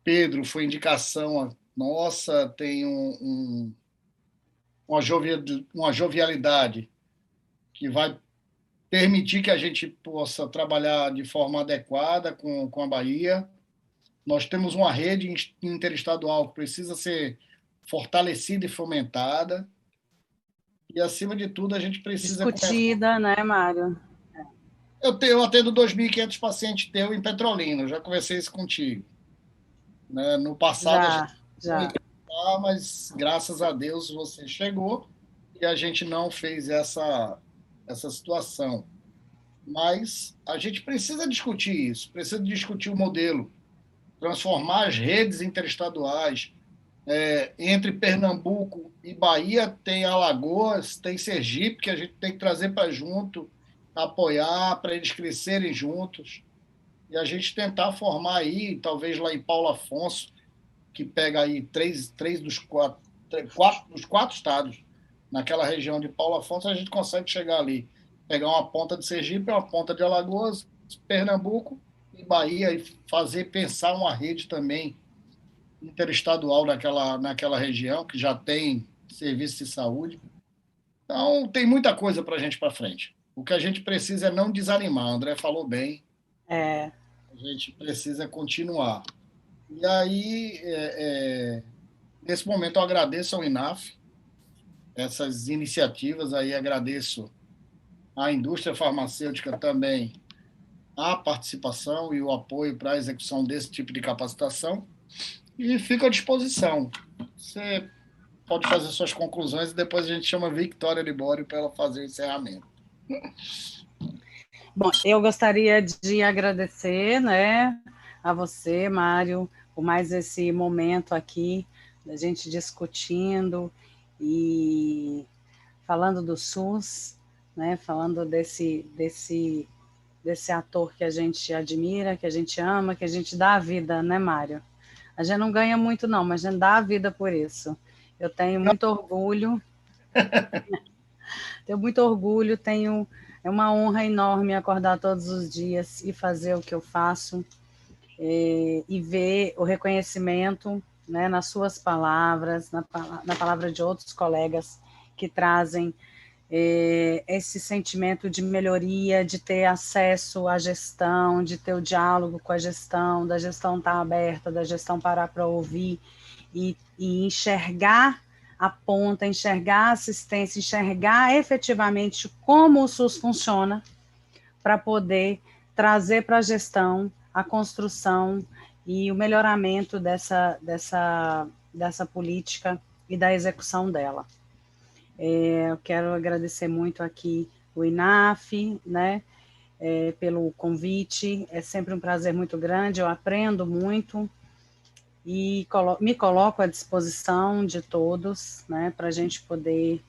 Pedro foi indicação nossa, tem uma jovialidade que vai permitir que a gente possa trabalhar de forma adequada com a Bahia. Nós temos uma rede interestadual que precisa ser fortalecida e fomentada. E, acima de tudo, a gente precisa... Discutida, né, Mário? Eu atendo 2.500 pacientes teus em Petrolina, eu já conversei isso contigo. Né? No passado, já. Mas graças a Deus você chegou e a gente não fez essa situação. Mas a gente precisa discutir isso, precisa discutir o modelo, transformar as redes interestaduais. Entre Pernambuco e Bahia tem Alagoas, tem Sergipe, que a gente tem que trazer para junto, apoiar, para eles crescerem juntos. E a gente tentar formar aí, talvez lá em Paulo Afonso, que pega aí três dos quatro estados, naquela região de Paulo Afonso, a gente consegue chegar ali, pegar uma ponta de Sergipe, uma ponta de Alagoas, Pernambuco e Bahia, e pensar uma rede também interestadual naquela região, que já tem serviço de saúde. Então, tem muita coisa para a gente para frente. O que a gente precisa é não desanimar. O André falou bem. A gente precisa continuar. E aí, nesse momento, eu agradeço ao INAF essas iniciativas aí, agradeço à indústria farmacêutica também a participação e o apoio para a execução desse tipo de capacitação, e fico à disposição. Você pode fazer suas conclusões e depois a gente chama Victoria Libório para ela fazer o encerramento. Bom, eu gostaria de agradecer, né, a você, Mário, por mais esse momento aqui, da gente discutindo e falando do SUS, né, falando desse ator que a gente admira, que a gente ama, que a gente dá a vida, né, Mário? A gente não ganha muito, não, mas a gente dá a vida por isso. Eu tenho muito orgulho. É uma honra enorme acordar todos os dias e fazer o que eu faço, e ver o reconhecimento né, nas suas palavras, na palavra de outros colegas que trazem esse sentimento de melhoria, de ter acesso à gestão, de ter o diálogo com a gestão, da gestão estar aberta, da gestão parar para ouvir e enxergar a ponta, enxergar a assistência, enxergar efetivamente como o SUS funciona para poder trazer para a gestão a construção e o melhoramento dessa política e da execução dela. Eu quero agradecer muito aqui o INAF, né, pelo convite, é sempre um prazer muito grande, eu aprendo muito e me coloco à disposição de todos, né, para a gente poder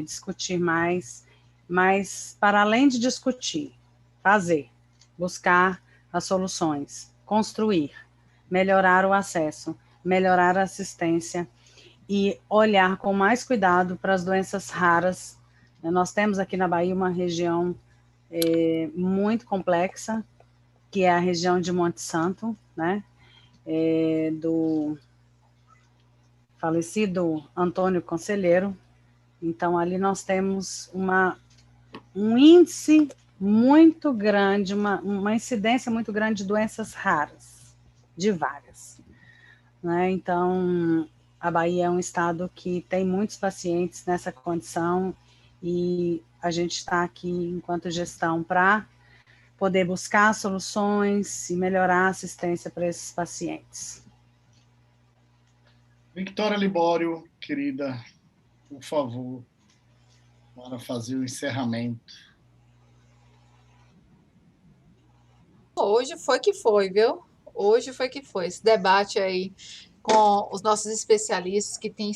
discutir mais, mas para além de discutir, fazer, buscar as soluções, construir, melhorar o acesso, melhorar a assistência, e olhar com mais cuidado para as doenças raras. Nós temos aqui na Bahia uma região muito complexa, que é a região de Monte Santo, né, do falecido Antônio Conselheiro. Então, ali nós temos um índice muito grande, uma incidência muito grande de doenças raras, de várias, né? Então, a Bahia é um estado que tem muitos pacientes nessa condição e a gente está aqui, enquanto gestão, para poder buscar soluções e melhorar a assistência para esses pacientes. Victoria Libório, querida, por favor, para fazer o encerramento. Hoje foi que foi, viu? Hoje foi que foi. Esse debate aí com os nossos especialistas que têm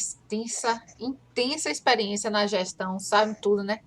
intensa experiência na gestão, sabem tudo, né?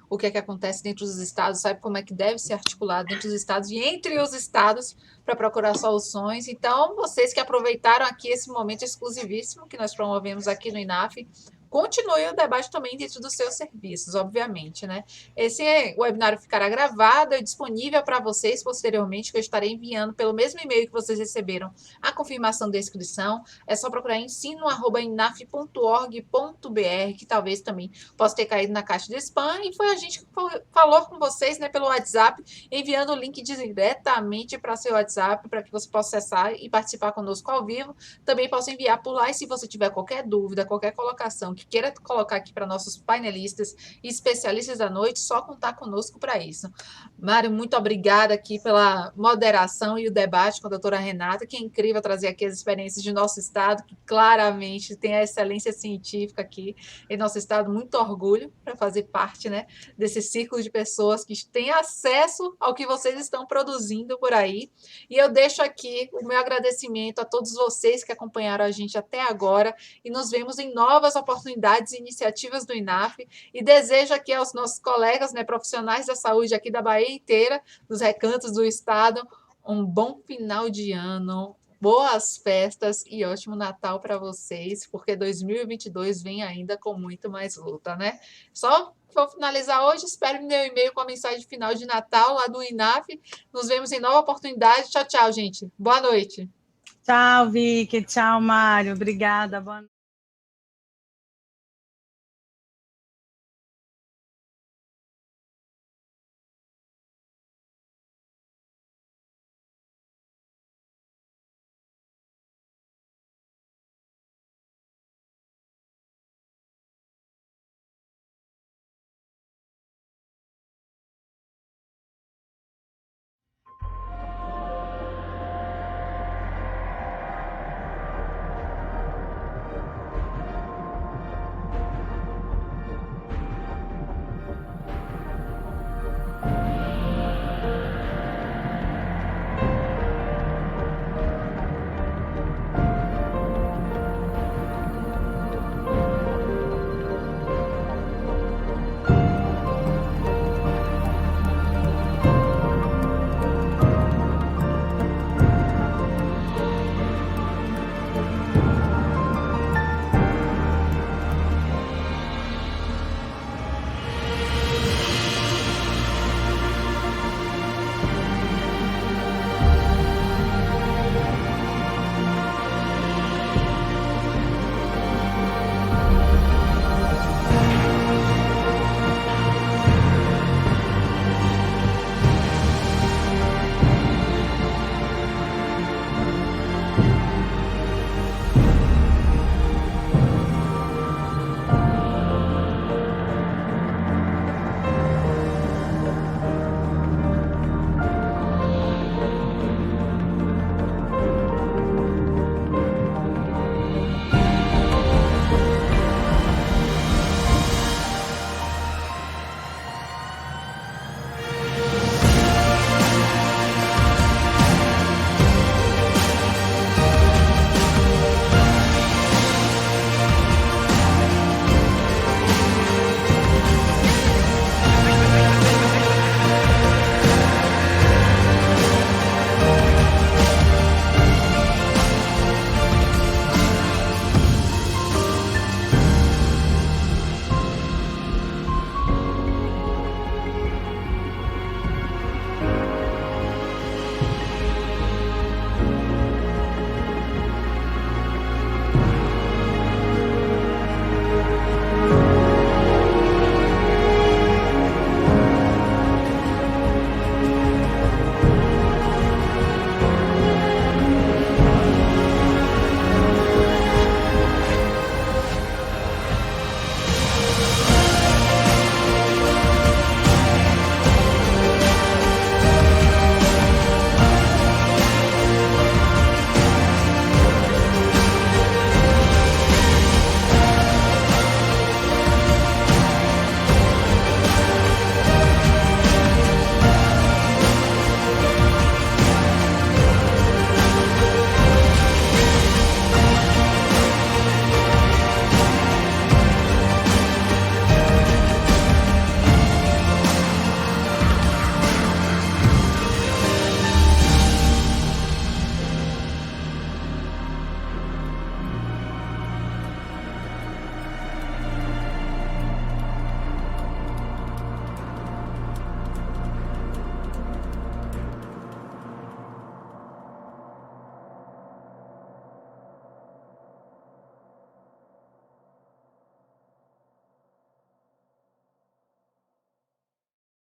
O que é que acontece dentro dos estados, sabe como é que deve ser articulado dentro dos estados e entre os estados para procurar soluções. Então, vocês que aproveitaram aqui esse momento exclusivíssimo que nós promovemos aqui no INAF, continue o debate também dentro dos seus serviços, obviamente, né? Esse webinário ficará gravado e disponível para vocês posteriormente, que eu estarei enviando pelo mesmo e-mail que vocês receberam a confirmação da inscrição. É só procurar ensino@inaf.org.br, que talvez também possa ter caído na caixa de spam, e foi a gente que falou com vocês, né, pelo WhatsApp, enviando o link diretamente para seu WhatsApp, para que você possa acessar e participar conosco ao vivo. Também posso enviar por lá, e se você tiver qualquer dúvida, qualquer colocação que queira colocar aqui para nossos painelistas e especialistas da noite, só contar conosco para isso. Mário, muito obrigada aqui pela moderação e o debate com a doutora Renata, que é incrível trazer aqui as experiências de nosso estado, que claramente tem a excelência científica aqui em nosso estado, muito orgulho para fazer parte, né, desse círculo de pessoas que têm acesso ao que vocês estão produzindo por aí. E eu deixo aqui o meu agradecimento a todos vocês que acompanharam a gente até agora, e nos vemos em novas oportunidades e iniciativas do INAF, e desejo aqui aos nossos colegas, né, profissionais da saúde aqui da Bahia inteira, dos recantos do estado, um bom final de ano, boas festas e ótimo Natal para vocês, porque 2022 vem ainda com muito mais luta, né? Só vou finalizar hoje, espero meu e-mail com a mensagem final de Natal lá do INAF. Nos vemos em nova oportunidade. Tchau, tchau, gente. Boa noite. Tchau, Vicky. Tchau, Mário. Obrigada. Boa noite.